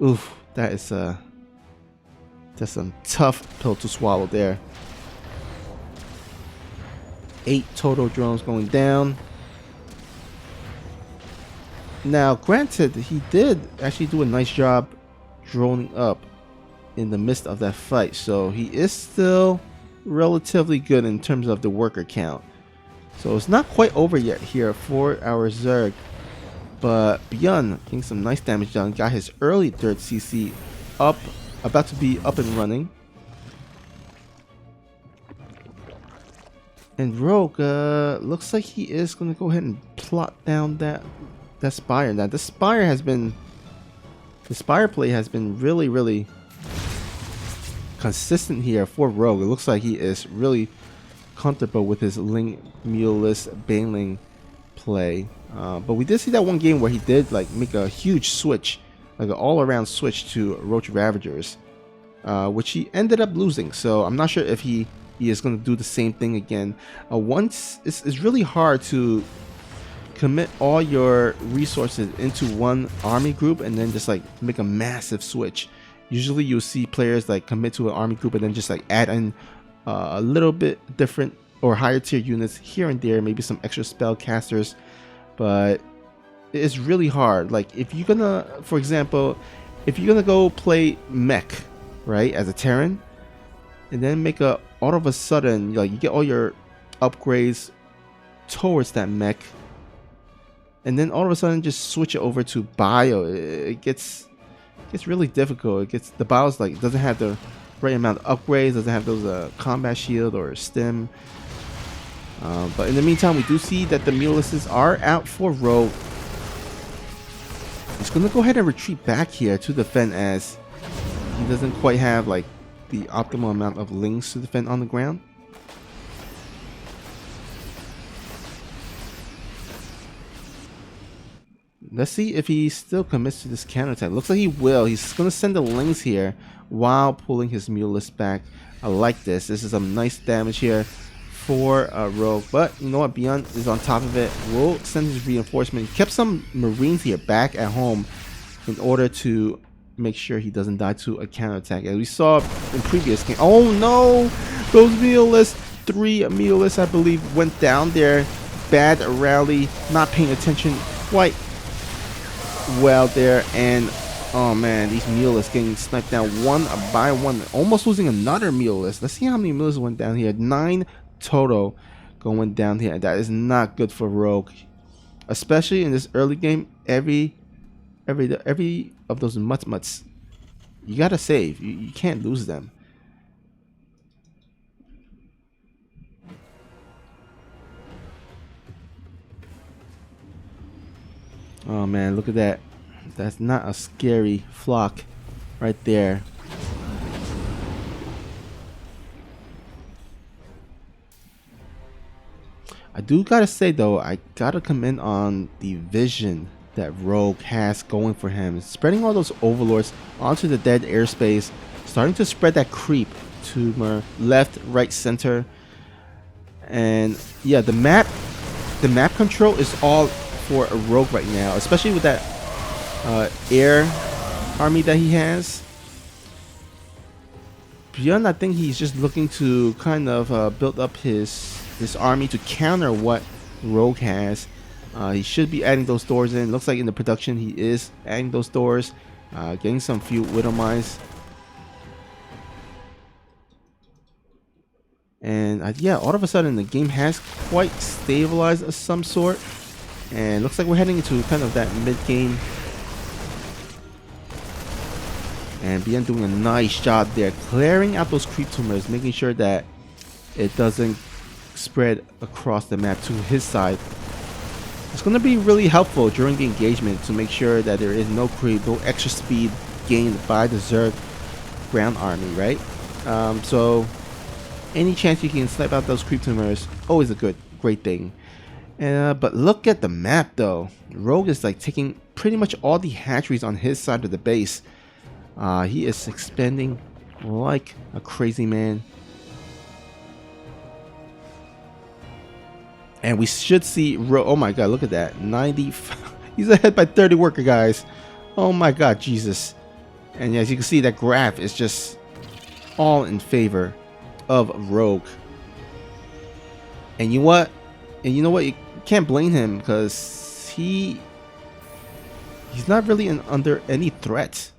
oof, that's some tough pill to swallow there. 8 total drones going down. Now, granted, he did actually do a nice job droning up in the midst of that fight, so he is still relatively good in terms of the worker count. So it's not quite over yet here for our Zerg, but ByuN getting some nice damage done. Got his early 3rd CC up, about to be up and running. And Rogue looks like he is going to go ahead and plot down that Spire. Now the Spire play has been really consistent here for Rogue. It looks like he is really comfortable with his Ling Muleless Baneling play. But we did see that one game where he did, like, make a huge switch, like an all-around switch to Roach Ravagers, which he ended up losing. So I'm not sure if he is going to do the same thing again. Once it's really hard to commit all your resources into one army group and then just, like, make a massive switch. Usually you'll see players, like, commit to an army group and then just, like, add in a little bit different or higher tier units here and there, maybe some extra spell casters, but it's really hard. Like, if you're gonna, for example, if you're gonna go play mech, right, as a Terran, and then make a all of a sudden, like, you get all your upgrades towards that mech, and then all of a sudden just switch it over to bio, it gets really difficult. It gets, the bios, like, doesn't have the right amount of upgrades, doesn't have those combat shield or stim. But in the meantime, we do see that the Mulesses are out for Rogue. He's gonna go ahead and retreat back here to defend, as he doesn't quite have, like, the optimal amount of lings to defend on the ground. Let's see if he still commits to this counterattack. Looks like he will. He's going to send the lings here while pulling his Muleless back. I like this. This is some nice damage here for Rogue. But you know what? ByuN is on top of it. We'll send his reinforcement. He kept some Marines here back at home in order to make sure he doesn't die to a counterattack. As we saw in previous game. Oh no! Those Muleless, 3 Muleless, I believe, went down there. Bad rally, not paying attention quite well there, and oh man, these Muleless getting sniped down one by one, almost losing another Muleless. Let's see how many Muleless went down here. 9 total going down here. That is not good for Rogue, especially in this early game. Every of those mutts, you gotta save. You can't lose them. Oh man, look at that. That's not a scary flock right there. I do gotta say though, I gotta commend on the vision that Rogue has going for him. Spreading all those overlords onto the dead airspace, starting to spread that creep to left, right, center. And yeah, the map control is all for a Rogue right now, especially with that air army that he has. ByuN, I think he's just looking to kind of build up his army to counter what Rogue has. He should be adding those doors in. Looks like in the production he is adding those doors, getting some few Widow Mines. And yeah, all of a sudden the game has quite stabilized of some sort. And looks like we're heading into kind of that mid-game. And ByuN doing a nice job there, clearing out those creep tumors, making sure that it doesn't spread across the map to his side. It's going to be really helpful during the engagement to make sure that there is no creep, no extra speed gained by the Zerg ground army, right? So any chance you can snipe out those creep tumors, always a great thing. But look at the map though. Rogue is like taking pretty much all the hatcheries on his side of the base. He is expanding like a crazy man. And we should see oh my god, look at that. 90 he's ahead by 30 worker, guys. Oh my god, Jesus. And as you can see, that graph is just all in favor of Rogue. And you know what? You can't blame him, because he's not really under any threat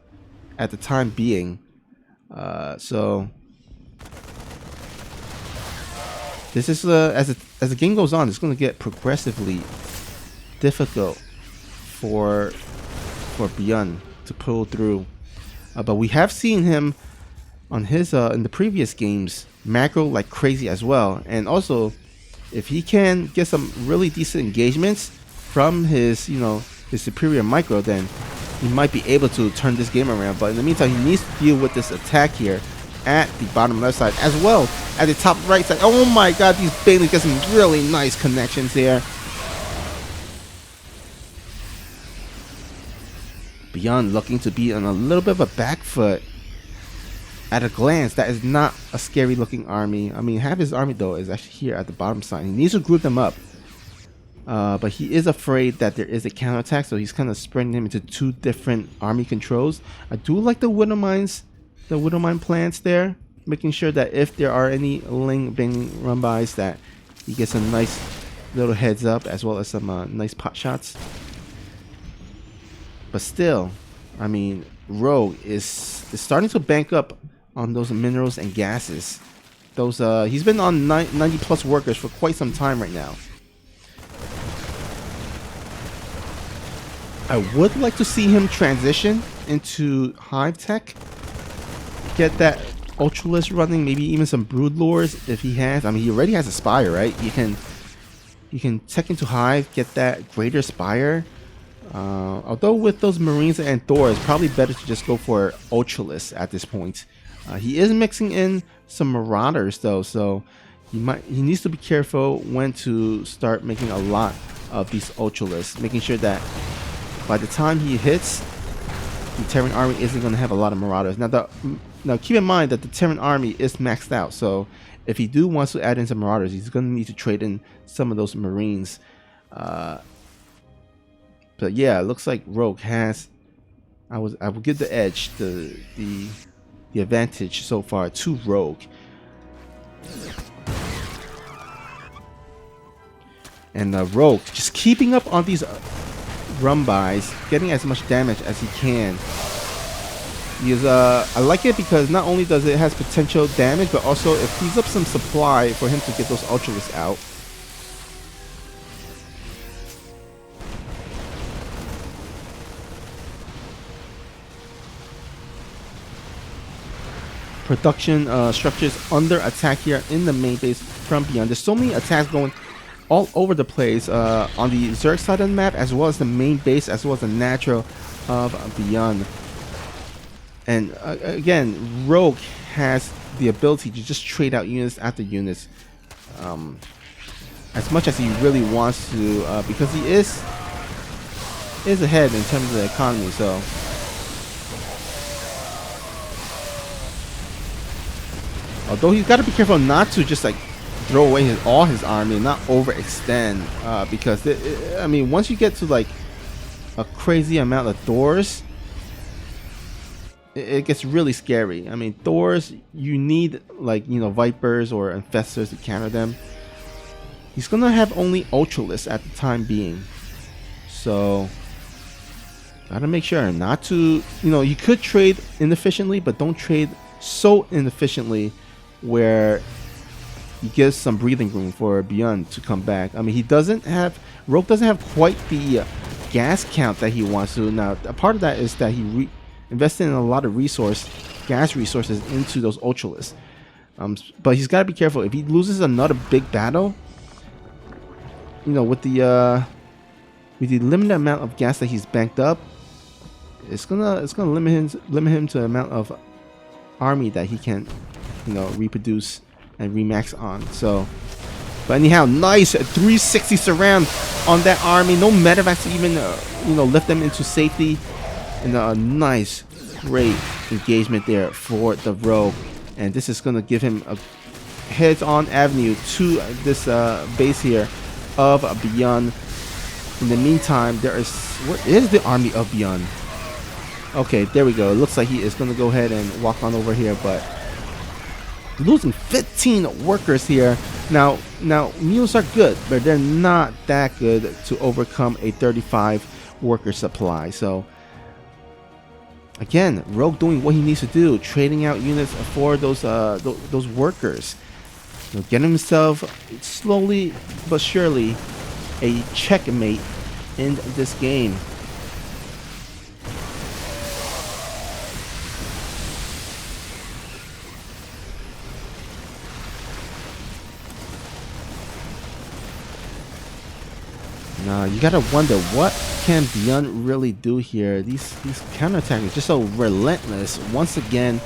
at the time being. So this is as the game goes on, it's going to get progressively difficult for ByuN to pull through. But we have seen him on his in the previous games macro like crazy as well. And also, if he can get some really decent engagements from his his superior micro, then he might be able to turn this game around. But in the meantime, he needs to deal with this attack here at the bottom left side, as well at the top right side. Oh my god, these Baileys get some really nice connections here. ByuN looking to be on a little bit of a back foot. At a glance, that is not a scary looking army. I mean, half his army though is actually here at the bottom side. He needs to group them up. But he is afraid that there is a counterattack, so he's kind of spreading him into two different army controls. I do like the Widow Mines, the Widow Mine plants there, making sure that if there are any Ling Bing run-bys, that he gets a nice little heads up, as well as some nice pot shots. But still, I mean, Rogue is starting to bank up on those minerals and gases. Those he's been on 90 plus workers for quite some time right now. I would like to see him transition into Hive Tech, get that Ultralisk running, maybe even some Brood Lures if he has. I mean, he already has a Spire, right? You can tech into Hive, get that Greater Spire. Although with those Marines and Thor, it's probably better to just go for Ultralisk at this point. He is mixing in some Marauders though, so he needs to be careful when to start making a lot of these Ultralisks, making sure that by the time he hits, the Terran army isn't going to have a lot of Marauders. Now keep in mind that the Terran army is maxed out, so if he wants to add in some Marauders, he's going to need to trade in some of those Marines. But yeah, it looks like Rogue has. I will give the edge, the advantage so far to Rogue. And Rogue just keeping up on these run-bys, getting as much damage as he can. I like it because not only does it has potential damage, but also it frees up some supply for him to get those Ultralisks out. Production structures under attack here in the main base from ByuN. There's so many attacks going all over the place on the Zerg side of the map, as well as the main base, as well as the natural of ByuN. And again, Rogue has the ability to just trade out units after units as much as he really wants to, because he is ahead in terms of the economy. So although he's got to be careful not to just like throw away all his army and not overextend, because I mean, once you get to like a crazy amount of Thors, it gets really scary. I mean, Thors, you need like, Vipers or Infestors to counter them. He's gonna have only Ultralisks at the time being, so gotta make sure not to, you could trade inefficiently, but don't trade so inefficiently where he gives some breathing room for ByuN to come back. I mean, Rogue doesn't have quite the gas count that he wants to. Now, a part of that is that he invested in a lot of gas resources into those Ultralisks. But he's got to be careful. If he loses another big battle, you know, with the limited amount of gas that he's banked up, it's gonna limit him to the amount of army that he can, you know, reproduce and remax on. So, but anyhow, nice 360 surround on that army. No medevacs to even you know, lift them into safety, and a nice, great engagement there for the Rogue. And this is gonna give him a heads-on avenue to this base here of ByuN. In the meantime, where is the army of ByuN? Okay, there we go. It looks like he is going to go ahead and walk on over here, but losing 15 workers here. Now mules are good, but they're not that good to overcome a 35 worker supply. So again, Rogue doing what he needs to do, trading out units for those workers. You know, getting himself slowly but surely a checkmate in this game. Now you gotta wonder, what can ByuN really do here? These counterattacks are just so relentless. Once again,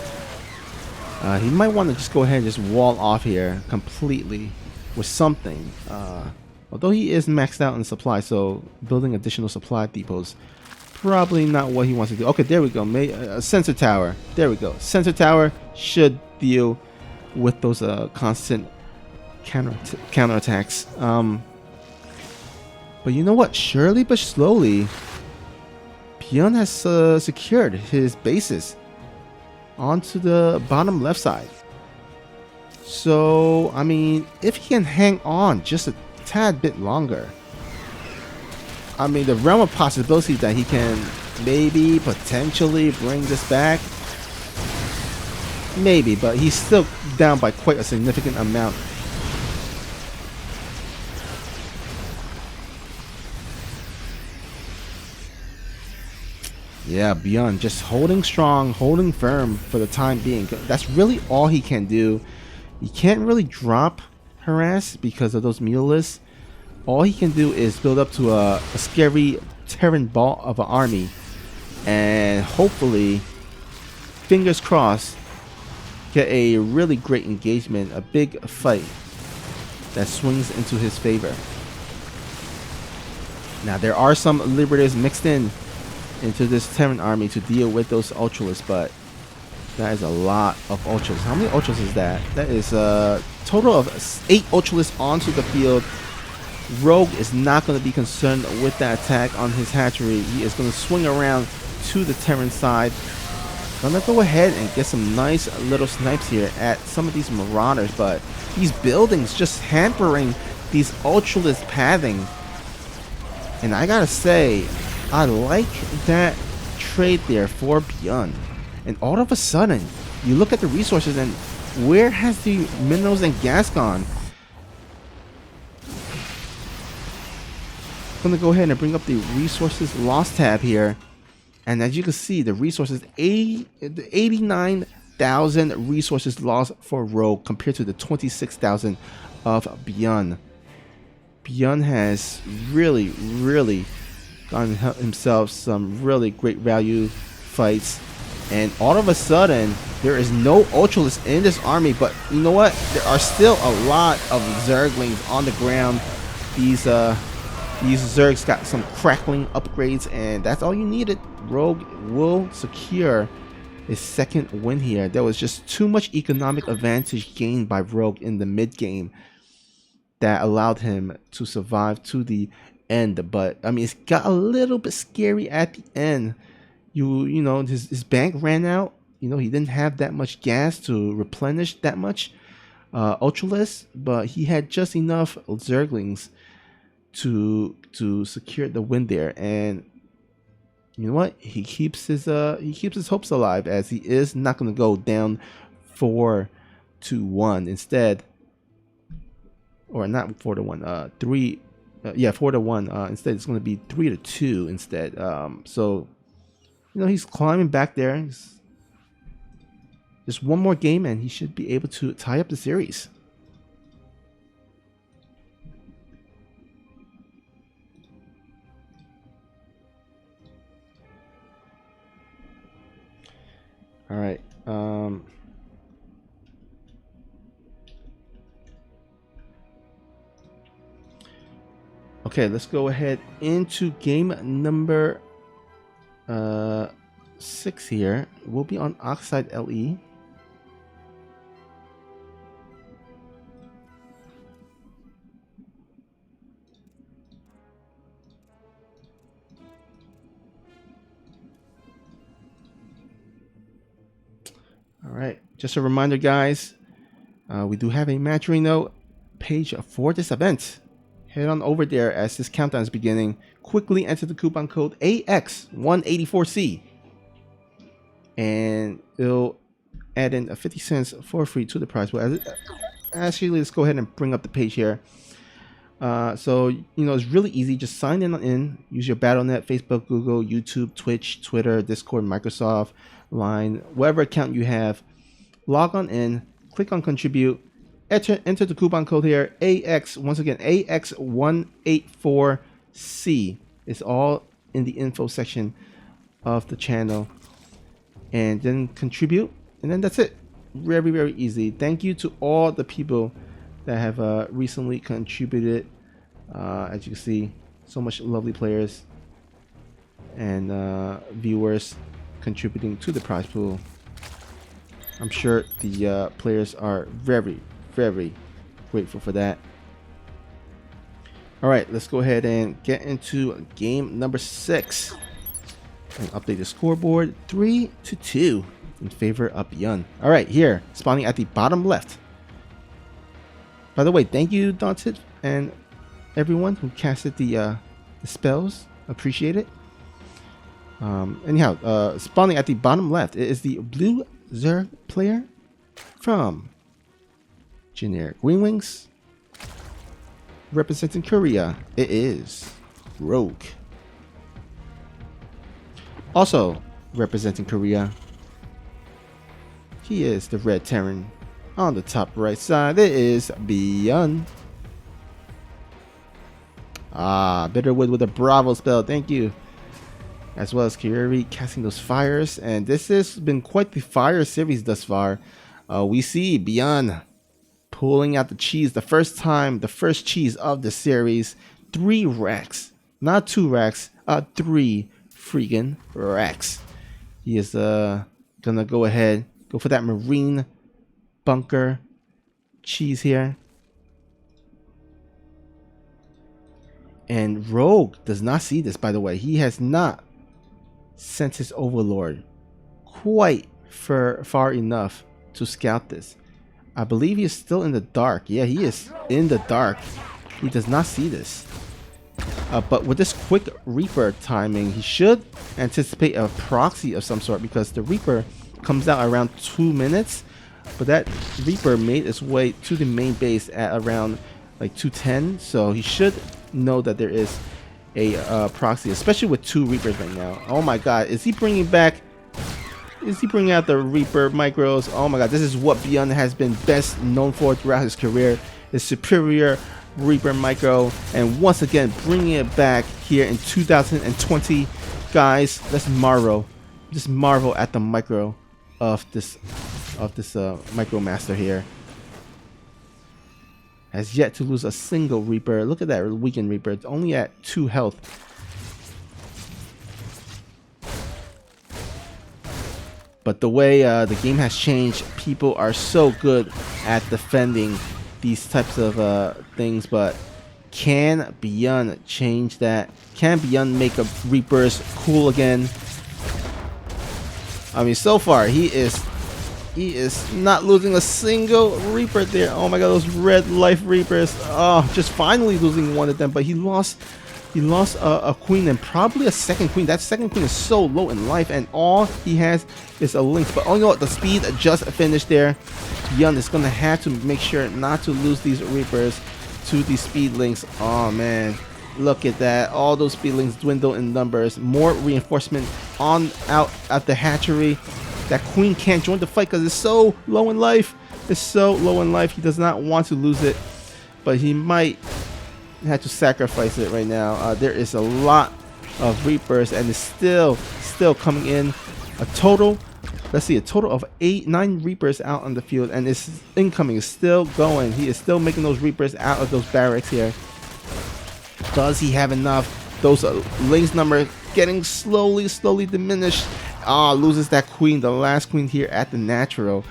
he might want to just go ahead and just wall off here completely with something. Although he is maxed out in supply, so building additional supply depots probably not what he wants to do. Okay, there we go. A sensor tower. There we go. Sensor tower should deal with those constant counterattacks. But you know what? Surely but slowly, ByuN has secured his bases onto the bottom left side. So, I mean, if he can hang on just a tad bit longer, I mean, the realm of possibility that he can maybe potentially bring this back, maybe, but he's still down by quite a significant amount. Yeah, ByuN just holding strong, holding firm for the time being. That's really all he can do. He can't really drop harass because of those mulelists. All he can do is build up to a scary Terran ball of an army, and hopefully, fingers crossed, get a really great engagement, a big fight that swings into his favor. Now there are some Liberators mixed into this Terran army to deal with those Ultralisks, but that is a lot of Ultralisks. How many Ultralisks is that? That is a total of 8 Ultralisks onto the field. Rogue is not going to be concerned with that attack on his hatchery. He is going to swing around to the Terran side. Gonna go ahead and get some nice little snipes here at some of these Marauders, but these buildings just hampering these Ultralist pathing. And I gotta say, I like that trade there for ByuN. And all of a sudden, you look at the resources and where has the minerals and gas gone? I'm gonna go ahead and bring up the resources lost tab here. And as you can see, the resources, 89,000 resources lost for Rogue compared to the 26,000 of ByuN. ByuN has really gotten himself some really great value fights. And all of a sudden, there is no Ultralist in this army. But you know what? There are still a lot of Zerglings on the ground. These Zergs got some crackling upgrades, and that's all you needed. Rogue will secure his second win here. There was just too much economic advantage gained by Rogue in the mid game that allowed him to survive to the end. But I mean, it's got a little bit scary at the end. You know, his bank ran out. You know, he didn't have that much gas to replenish that much Ultralisks, but he had just enough Zerglings to secure the win there. And you know what? He keeps his hopes alive, as he is not going to go down 4-1. Instead, or not 4-1, 3, yeah, 4-1. Instead, it's going to be 3-2 instead. So, you know, he's climbing back there. Just one more game, and he should be able to tie up the series. All right. Okay, let's go ahead into game number 6 here. We'll be on Oxide LE. All right, just a reminder, guys, we do have a Matcherino page for this event. Head on over there as this countdown is beginning. Quickly enter the coupon code AX184C, and it'll add in 50 cents for free to the prize. Well, actually, let's go ahead and bring up the page here. So, you know, it's really easy. Just sign in. Use your Battle.net, Facebook, Google, YouTube, Twitch, Twitter, Discord, Microsoft, Line, whatever account you have. Log on in, click on contribute, enter the coupon code here, AX, once again, AX184C. It's all in the info section of the channel. And then contribute, and then that's it. Very, very easy. Thank you to all the people that have recently contributed. As you can see, so much lovely players and viewers contributing to the prize pool. I'm sure the players are very, very grateful for that. All right, let's go ahead and get into game number 6 and update the scoreboard. 3-2 in favor of ByuN. All right, here, spawning at the bottom left. By the way, thank you, Daunted, and everyone who casted the spells. Appreciate it. Anyhow, spawning at the bottom left, it is the blue Zerg player from generic Green Wings. Representing Korea, it is Rogue. Also representing Korea, he is the Red Terran. On the top right side, it is ByuN. Bitterwood with a Bravo spell, thank you. As well as Kiri casting those fires, and this has been quite the fire series thus far. We see ByuN pulling out the cheese, the first cheese of the series. 3 racks, not 2 racks, 3 freaking racks. He is gonna go ahead, go for that marine bunker cheese here. And Rogue does not see this, by the way. He has not sent his overlord quite far enough to scout this. I believe he is still in the dark. Yeah, he is in the dark. He does not see this. But with this quick Reaper timing, he should anticipate a proxy of some sort, because the Reaper comes out around 2 minutes. But that Reaper made its way to the main base at around like 2:10. So he should know that there is a proxy, especially with 2 Reapers right now. Oh my god, is he bringing back... Is he bringing out the Reaper micros? Oh my god, this is what ByuN has been best known for throughout his career. His superior Reaper micro. And once again, bringing it back here in 2020. Guys, let's marvel. Just marvel at the micro of this Micro Master here. Has yet to lose a single Reaper. Look at that weakened Reaper. It's only at 2 health. But the way the game has changed, people are so good at defending these types of things. But can ByuN change that? Can ByuN make a Reapers cool again? I mean, so far he is not losing a single Reaper there. Oh my god, those red life Reapers. Oh, just finally losing one of them. But he lost a queen and probably a second queen. That second queen is so low in life, and all he has is a lynx. But oh, you know what? The speed just finished there. ByuN is gonna have to make sure not to lose these Reapers. to the speed links. Oh man, look at that. All those speed links dwindle in numbers. More reinforcement on out at the hatchery. That queen can't join the fight because it's so low in life. It's so low in life. He does not want to lose it, but he might have to sacrifice it right now. There is a lot of Reapers, and it's still coming in. A total, let's see, a total of 9 Reapers out on the field, and this incoming is still going. He is still making those Reapers out of those barracks here. Does he have enough? Those links number getting slowly diminished. Loses that queen, the last queen here at the natural.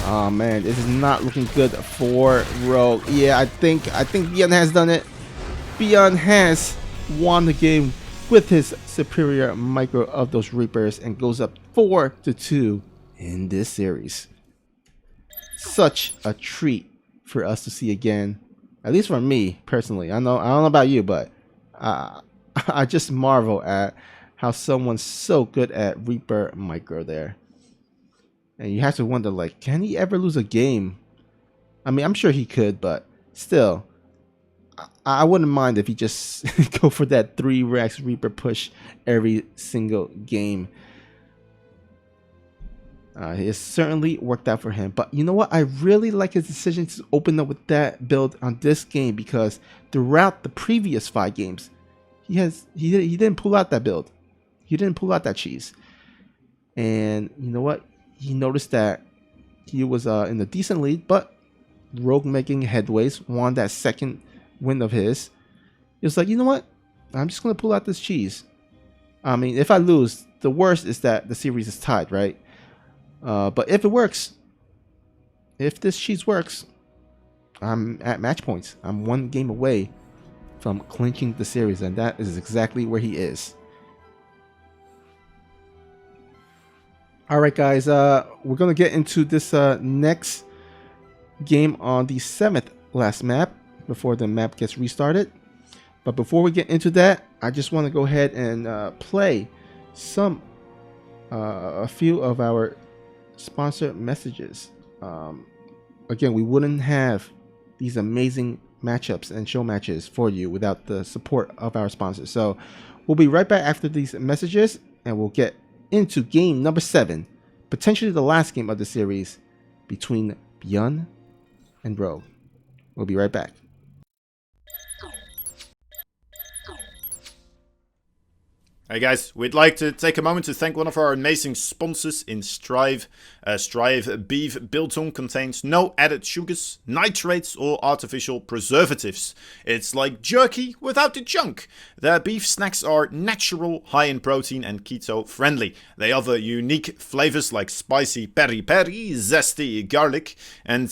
Oh man, this is not looking good for Rogue. Yeah, I think ByuN has done it. ByuN has won the game with his superior micro of those Reapers and goes up 4-2 in this series. Such a treat for us to see again, at least for me personally. I don't know about you, but I just marvel at how someone's so good at Reaper micro there. And you have to wonder, like, can he ever lose a game? I mean, I'm sure he could, but still, I wouldn't mind if he just go for that 3 Rex Reaper push every single game. It certainly worked out for him. But you know what? I really like his decision to open up with that build on this game, because throughout the previous 5 games, he didn't pull out that build. He didn't pull out that cheese. And you know what? He noticed that he was in a decent lead, but Rogue making headways, won that second win of his. He was like, you know what? I'm just going to pull out this cheese. I mean, if I lose, the worst is that the series is tied, right? But if it works, if this cheese works, I'm at match points. I'm 1 game away from clinching the series, and that is exactly where he is. Alright guys, we're going to get into this next game on the 7th last map before the map gets restarted. But before we get into that, I just want to go ahead and play a few of our sponsor messages. Again, we wouldn't have these amazing matchups and show matches for you without the support of our sponsors. So we'll be right back after these messages, and we'll get into game number 7, potentially the last game of the series between ByuN and Rogue. We'll be right back. Hey guys, we'd like to take a moment to thank one of our amazing sponsors in Strive. Strive beef biltong contains no added sugars, nitrates or artificial preservatives. It's like jerky without the junk. Their beef snacks are natural, high in protein and keto friendly. They offer unique flavors like spicy peri peri, zesty garlic and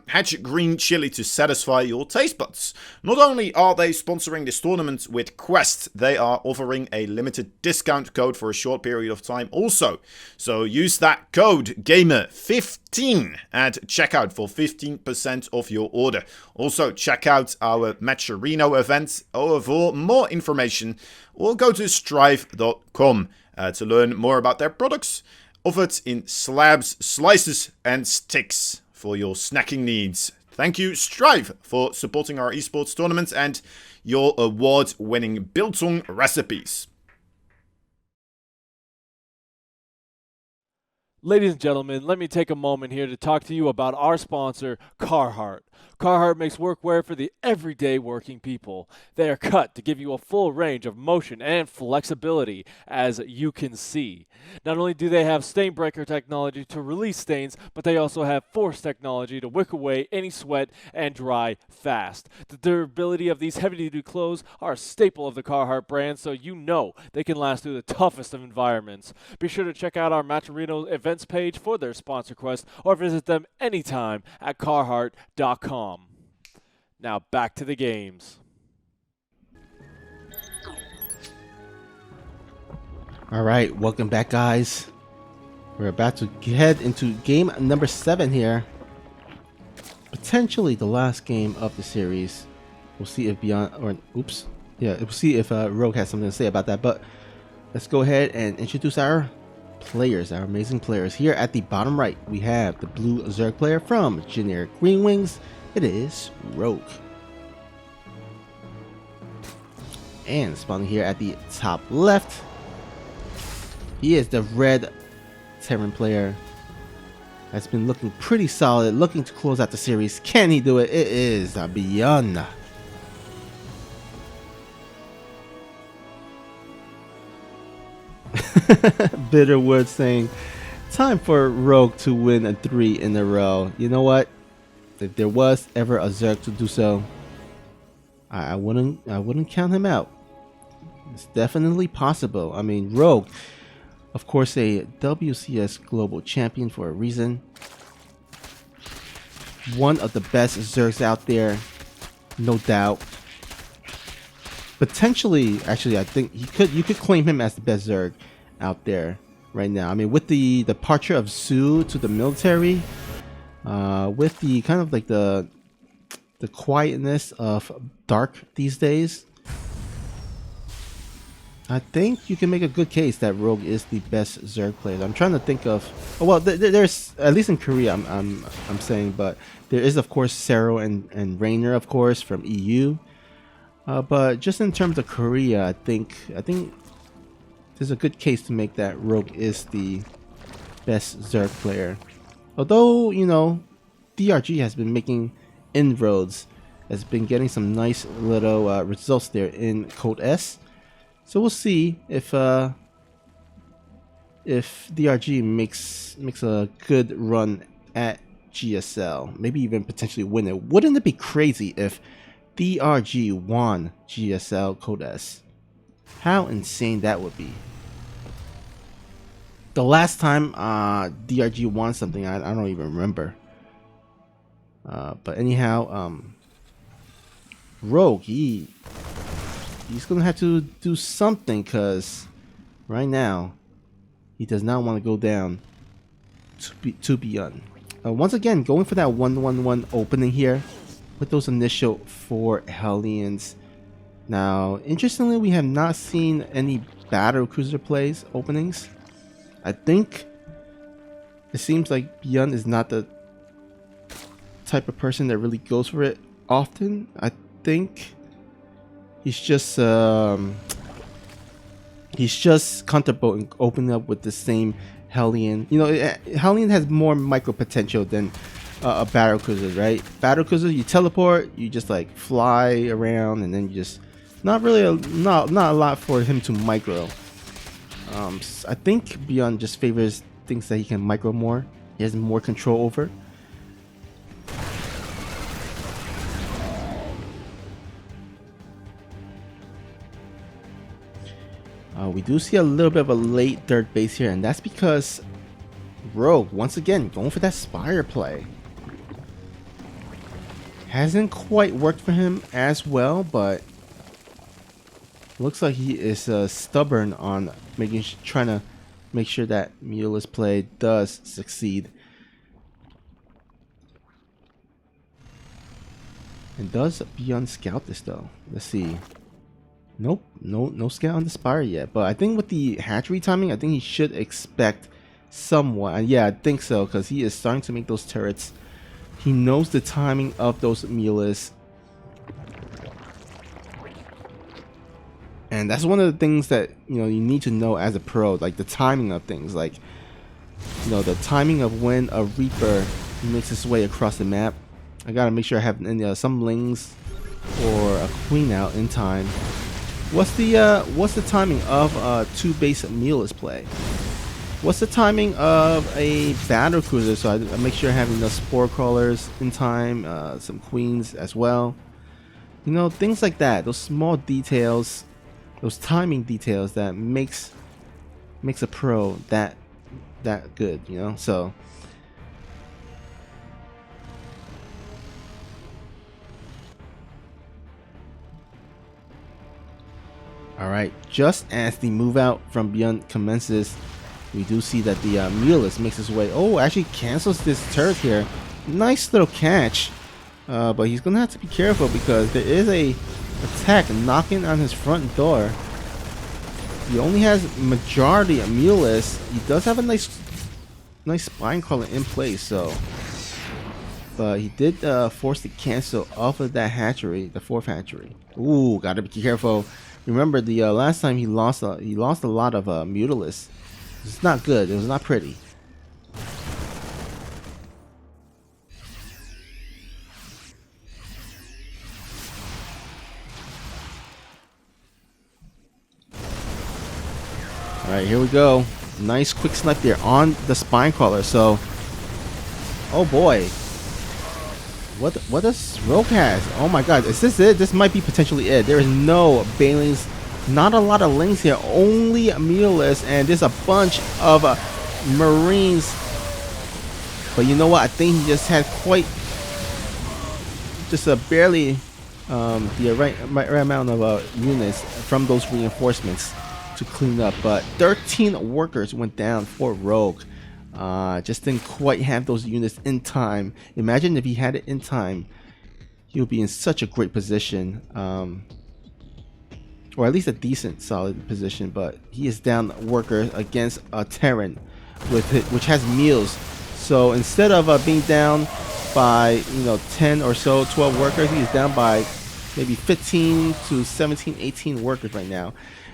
hatch green chili to satisfy your taste buds. Not only are they sponsoring this tournament with Quest, they are offering a limited discount code for a short period of time also. So use that code GAMER15 at checkout for 15% off your order. Also check out our Matcherino event for more information, or go to strive.com to learn more about their products offered in slabs, slices and sticks for your snacking needs. Thank you, Strive, for supporting our esports tournament and your award-winning biltong recipes. Ladies and gentlemen, let me take a moment here to talk to you about our sponsor, Carhartt. Carhartt makes workwear for the everyday working people. They are cut to give you a full range of motion and flexibility, as you can see. Not only do they have stain breaker technology to release stains, but they also have force technology to wick away any sweat and dry fast. The durability of these heavy-duty clothes are a staple of the Carhartt brand, so you know they can last through the toughest of environments. Be sure to check out our Matcherino events page for their sponsor quest, or visit them anytime at carhartt.com. Now back to the games. All right, welcome back, guys. We're about to head into game number 7 here. Potentially the last game of the series. We'll see if we'll see if Rogue has something to say about that. But let's go ahead and introduce our players, our amazing players. Here at the bottom right, we have the blue Zerg player from Generic Green Wings. It is Rogue. And spawning here at the top left, he is the red Terran player. Has been looking pretty solid, looking to close out the series. Can he do it? It is ByuN. Bitterwood saying, time for Rogue to win 3 in a row. You know what? If there was ever a Zerg to do so, I wouldn't count him out. It's definitely possible. I mean, Rogue, of course, a WCS global champion for a reason. One of the best Zergs out there, no doubt. Potentially, actually, I think you could claim him as the best Zerg out there right now. I mean, with the departure of Zoo to the military, with the kind of like the quietness of Dark these days, I think you can make a good case that Rogue is the best Zerg player. I'm trying to think of, oh, well, there's, at least in Korea, I'm saying, but there is of course Sero and Rainer, of course, from EU. But just in terms of Korea, I think there's a good case to make that Rogue is the best Zerg player. Although, you know, DRG has been making inroads, has been getting some nice little results there in Code S. So we'll see if DRG makes a good run at GSL, maybe even potentially win it. Wouldn't it be crazy if DRG won GSL Code S? How insane that would be. The last time DRG won something, I don't even remember. But anyhow, Rogue, he's gonna have to do something, because right now he does not want to go down to ByuN. Once again, going for that 1-1-1 opening here with those initial 4 Hellions. Now, interestingly, we have not seen any battle cruiser plays openings. I think it seems like ByuN is not the type of person that really goes for it often. I think he's just comfortable in opening up with the same Hellion. You know, Hellion has more micro potential than a battle cruiser, right? Battle cruiser, you teleport, you just like fly around, and then you just not a lot for him to micro. I think ByuN just favors things that he can micro more. He has more control over. We do see a little bit of a late third base here, and that's because Rogue, once again, going for that Spire play. Hasn't quite worked for him as well, but looks like he is stubborn on trying to make sure that Mulus play does succeed. And does ByuN scout this though? Let's see. Nope, no scout on the Spire yet. But I think with the hatchery timing, I think he should expect somewhat. And yeah, I think so, because he is starting to make those turrets. He knows the timing of those Mulus. And that's one of the things that, you know, you need to know as a pro, like the timing of things, like, you know, the timing of when a Reaper makes its way across the map. I gotta make sure I have some Lings or a Queen out in time. What's the timing of a 2-base Mulus play? What's the timing of a battle cruiser? So I make sure I have enough Spore Crawlers in time, some Queens as well. You know, things like that. Those small details, those timing details that makes a pro that good. You know, so. Alright, just as the move out from ByuN commences, we do see that the Mulus makes his way. Oh, actually cancels this turret here. Nice little catch. But he's going to have to be careful, because there is a attack knocking on his front door. He only has majority of Mulus. He does have a nice spine crawler in place, so. But he did force the cancel off of that hatchery, the 4th hatchery. Ooh, gotta be careful. Remember the last time he lost a lot of Mutalisk. It's not good. It was not pretty. All right, here we go. Nice quick snipe there on the spine crawler. So, oh boy, what does Rogue has? Oh my God, is this it? This might be potentially it. There is no Banelings, not a lot of Lings here. Only Mutalisk, and there's a bunch of Marines. But you know what? I think he just had quite, just a barely the right amount of units from those reinforcements to clean up. But 13 workers went down for Rogue. Just didn't quite have those units in time. Imagine if he had it in time, he would be in such a great position, or at least a decent solid position. But he is down workers against a Terran with it, which has meals. So instead of being down by 10 or so 12 workers, he is down by maybe 15 to 17 18 workers right now.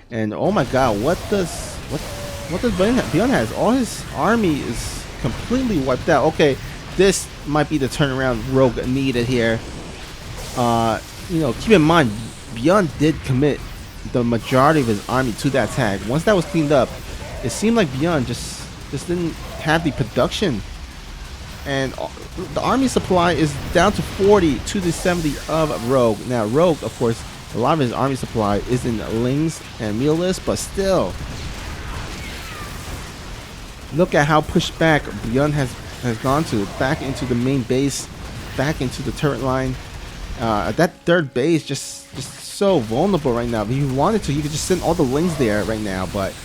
And oh my God, what does ByuN has? All his army is completely wiped out. Okay, this might be the turnaround Rogue needed here. Keep in mind, ByuN did commit the majority of his army to that tag. Once that was cleaned up, it seemed like ByuN just didn't have the production, and the army supply is down to 40 to the 70 of Rogue. Now Rogue, of course, a lot of his army supply is in Lings and Mutalisk, but still, look at how pushed back ByuN has gone to, back into the main base, back into the turret line. That third base just so vulnerable right now. If he wanted to, he could just send all the Lings there right now, but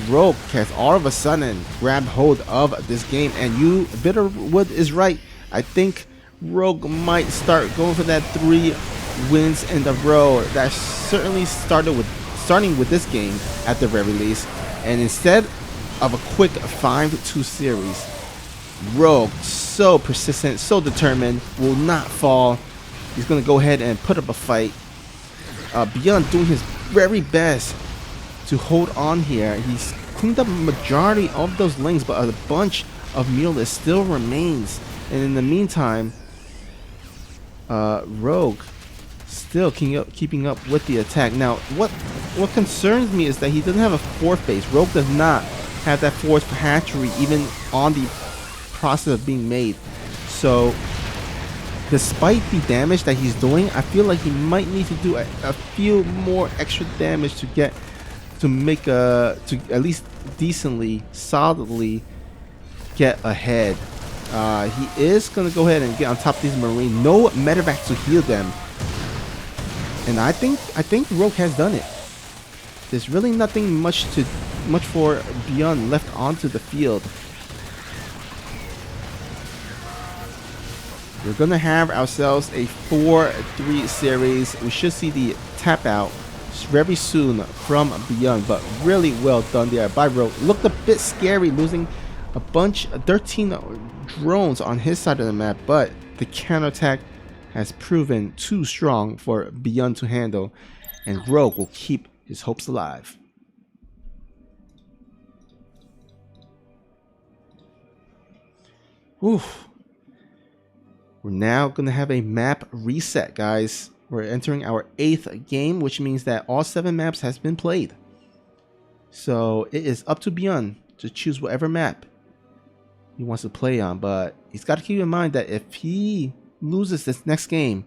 Rogue has all of a sudden grabbed hold of this game, and Bitterwood is right. I think Rogue might start going for that 3 wins in the row. That certainly starting with this game at the very least, and instead of a quick 5-2 series, Rogue, so persistent, so determined, will not fall. He's gonna go ahead and put up a fight. ByuN doing his very best to hold on here. He's cleaned up a majority of those Lings, but a bunch of Mutalisk still remains. And in the meantime, Rogue still keeping up with the attack. Now, what concerns me is that he doesn't have a 4th base. Rogue does not have that 4th hatchery even on the process of being made. So, despite the damage that he's doing, I feel like he might need to do a few more extra damage to at least decently, solidly get ahead. He is gonna go ahead and get on top of these Marines. No medevac to heal them, and I think Rogue has done it. There's really nothing much for ByuN left onto the field. We're gonna have ourselves a 4-3 series. We should see the tap out very soon from ByuN, but really well done there by Rogue. Looked a bit scary losing a bunch, 13 drones on his side of the map, but the counterattack has proven too strong for ByuN to handle, and Rogue will keep his hopes alive. Oof. We're now going to have a map reset, guys. We're entering our 8th game, which means that all 7 maps has been played. So it is up to ByuN to choose whatever map he wants to play on, but he's got to keep in mind that if he loses this next game,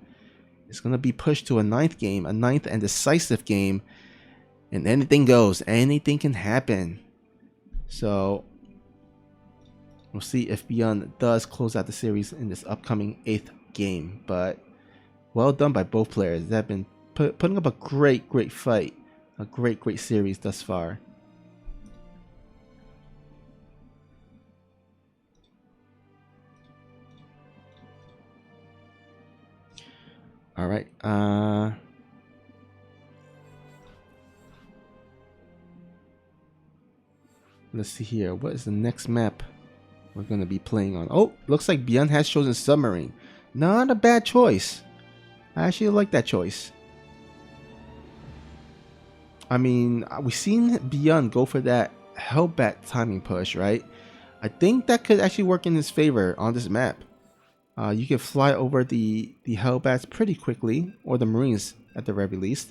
it's going to be pushed to a 9th game, a 9th and decisive game, and anything goes. Anything can happen. So we'll see if ByuN does close out the series in this upcoming 8th game. But well done by both players. They've been putting up a great fight, a great series thus far. All right. Let's see here. What is the next map we're going to be playing on? Oh, looks like ByuN has chosen Submarine. Not a bad choice. I actually like that choice. I mean, we've seen ByuN go for that Hellbat timing push, right? I think that could actually work in his favor on this map. You can fly over the Hellbats pretty quickly, or the Marines at the very least.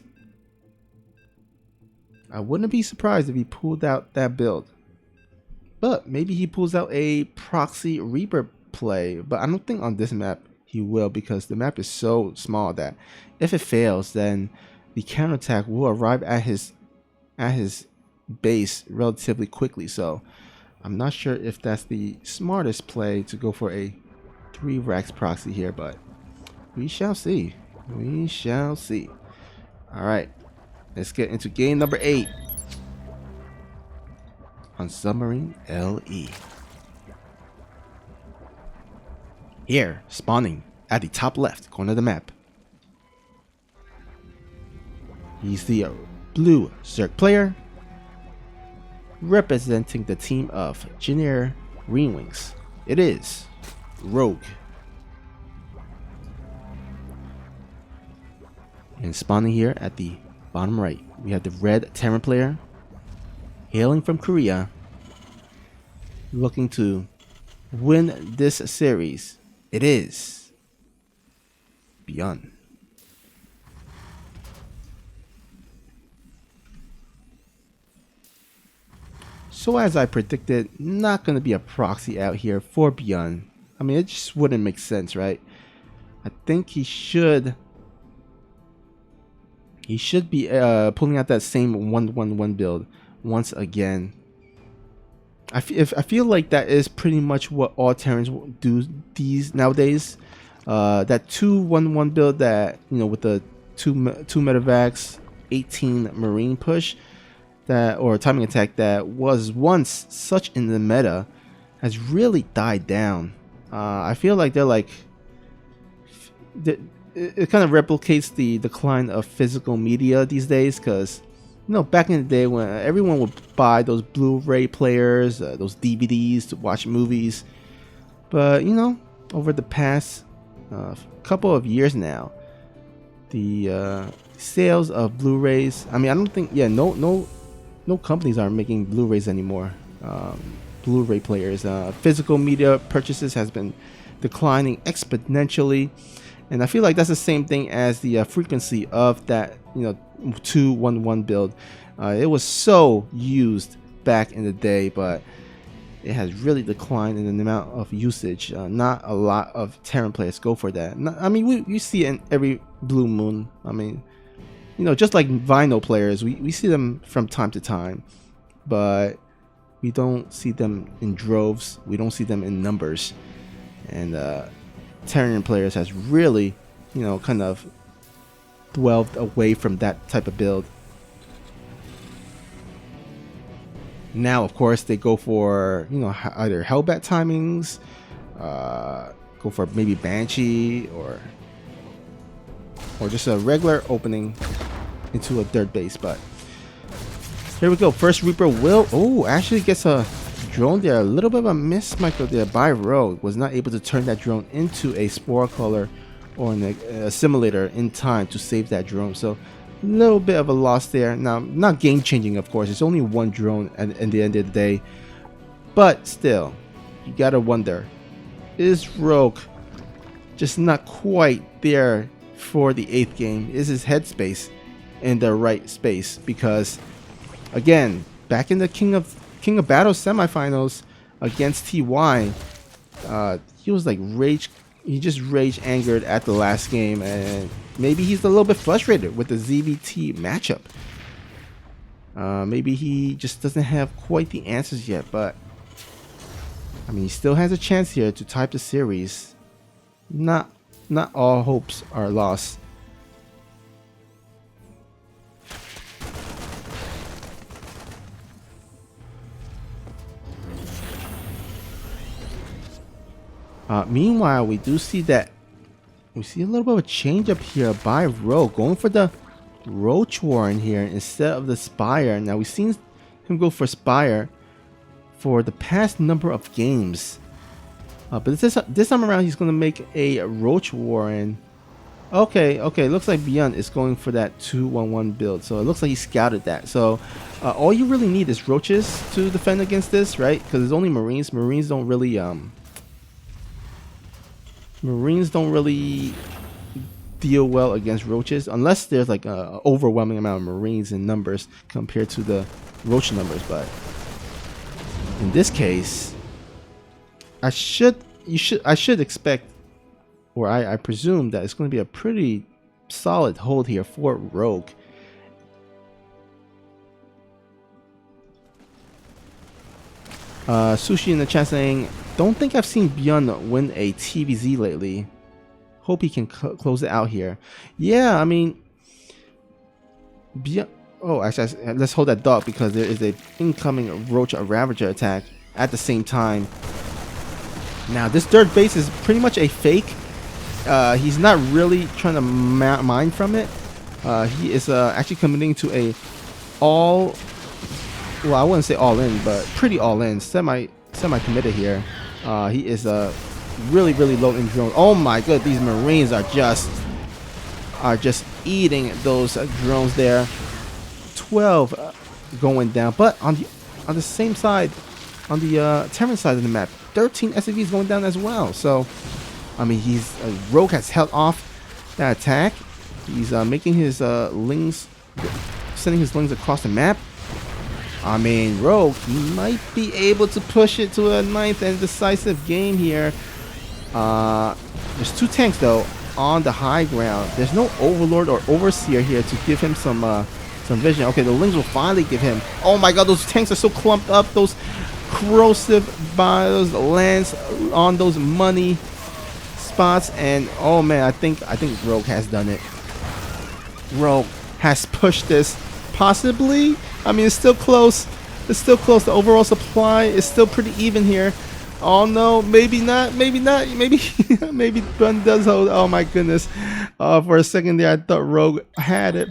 I wouldn't be surprised if he pulled out that build. But maybe he pulls out a proxy Reaper play, but I don't think on this map he will, because the map is so small that if it fails, then the counterattack will arrive at his base relatively quickly. So I'm not sure if that's the smartest play to go for a 3 racks proxy here, but we shall see. We shall see. All right, let's get into game number 8 on Submarine LE. Here, spawning at the top left corner of the map. He's the blue Zerg player, representing the team of Engineer Greenwings. It is Rogue. And spawning here at the bottom right, we have the red Terran player, hailing from Korea, looking to win this series. It is ByuN. So as I predicted, not going to be a proxy out here for ByuN. I mean, it just wouldn't make sense, right? I think he should be pulling out that same 1-1-1 build once again. I feel like that is pretty much what all Terrans do these nowadays. That 2-1-1 build, that, you know, with the two medevacs, 18 Marine push, that, or timing attack, that was once such in the meta, has really died down. I feel like they're like, it kind of replicates the decline of physical media these days, because, you know, back in the day when everyone would buy those Blu-ray players, those DVDs to watch movies, but, you know, over the past couple of years now, the sales of Blu-rays, I mean, I don't think, no companies are making Blu-rays anymore. Blu-ray players, physical media purchases has been declining exponentially, and I feel like that's the same thing as the frequency of that, you know, 2-1-1 build. It was so used back in the day, but it has really declined in the amount of usage. Not a lot of Terran players go for that. I mean, we see it in every blue moon. I mean, you know, just like vinyl players, we see them from time to time, but we don't see them in droves. We don't see them in numbers. And Terran players has really, you know, kind of dwelled away from that type of build. Now, of course, they go for, you know, either Hellbat timings, go for maybe Banshee, or just a regular opening into a dirt base. But here we go. First Reaper will, actually gets a drone there. A little bit of a miss, Michael, there by Rogue. Was not able to turn that drone into a spore color or an assimilator in time to save that drone. So a little bit of a loss there. Now, not game changing, of course. It's only one drone at the end of the day. But still, you gotta wonder, is Rogue just not quite there for the 8th game? Is his headspace in the right space? Because, again, back in the King of Battle semifinals against TY, he was like he just rage angered at the last game, and maybe he's a little bit frustrated with the ZvT matchup. Maybe he just doesn't have quite the answers yet, but I mean, he still has a chance here to type the series. Not all hopes are lost. Meanwhile, we see a little bit of a change up here by Rogue, going for the Roach Warren here instead of the Spire. Now, we've seen him go for Spire for the past number of games, but this time around he's going to make a Roach Warren Okay, okay. Looks like ByuN is going for that 2-1-1 build. So it looks like he scouted that. So all you really need is roaches to defend against this, right? Because it's only Marines. Marines don't really deal well against roaches unless there's like a overwhelming amount of Marines in numbers compared to the roach numbers. But in this case, I should expect, or I presume that it's going to be a pretty solid hold here for Rogue. Sushi in the chat saying, don't think I've seen ByuN win a TVZ lately. Hope he can close it out here. Yeah, I mean, ByuN. Oh, actually, let's hold that dog because there is a incoming Roach Ravager attack at the same time. Now, this dirt base is pretty much a fake. He's not really trying to mine from it. He is actually committing to a all. Well, I wouldn't say all in, but pretty all in. Semi committed here. He is really low in drones. Oh my god, these Marines are just eating those drones there. 12 going down, but on the same side, on the Terran side of the map, 13 SCVs going down as well. So I mean, he's Rogue has held off that attack. He's making his lings, sending his lings across the map. I mean, Rogue might be able to push it to a 9th and decisive game here. There's 2 tanks though on the high ground. There's no Overlord or Overseer here to give him some vision. Okay, the lings will finally give him. Oh my god, those tanks are so clumped up. Those corrosive bios, lands on those money spots, and oh man, I think Rogue has done it. Rogue has pushed this, possibly. I mean, it's still close. It's still close. The overall supply is still pretty even here. Oh no, maybe not. Maybe not. Maybe maybe ByuN does hold. Oh my goodness. For a second there, I thought Rogue had it,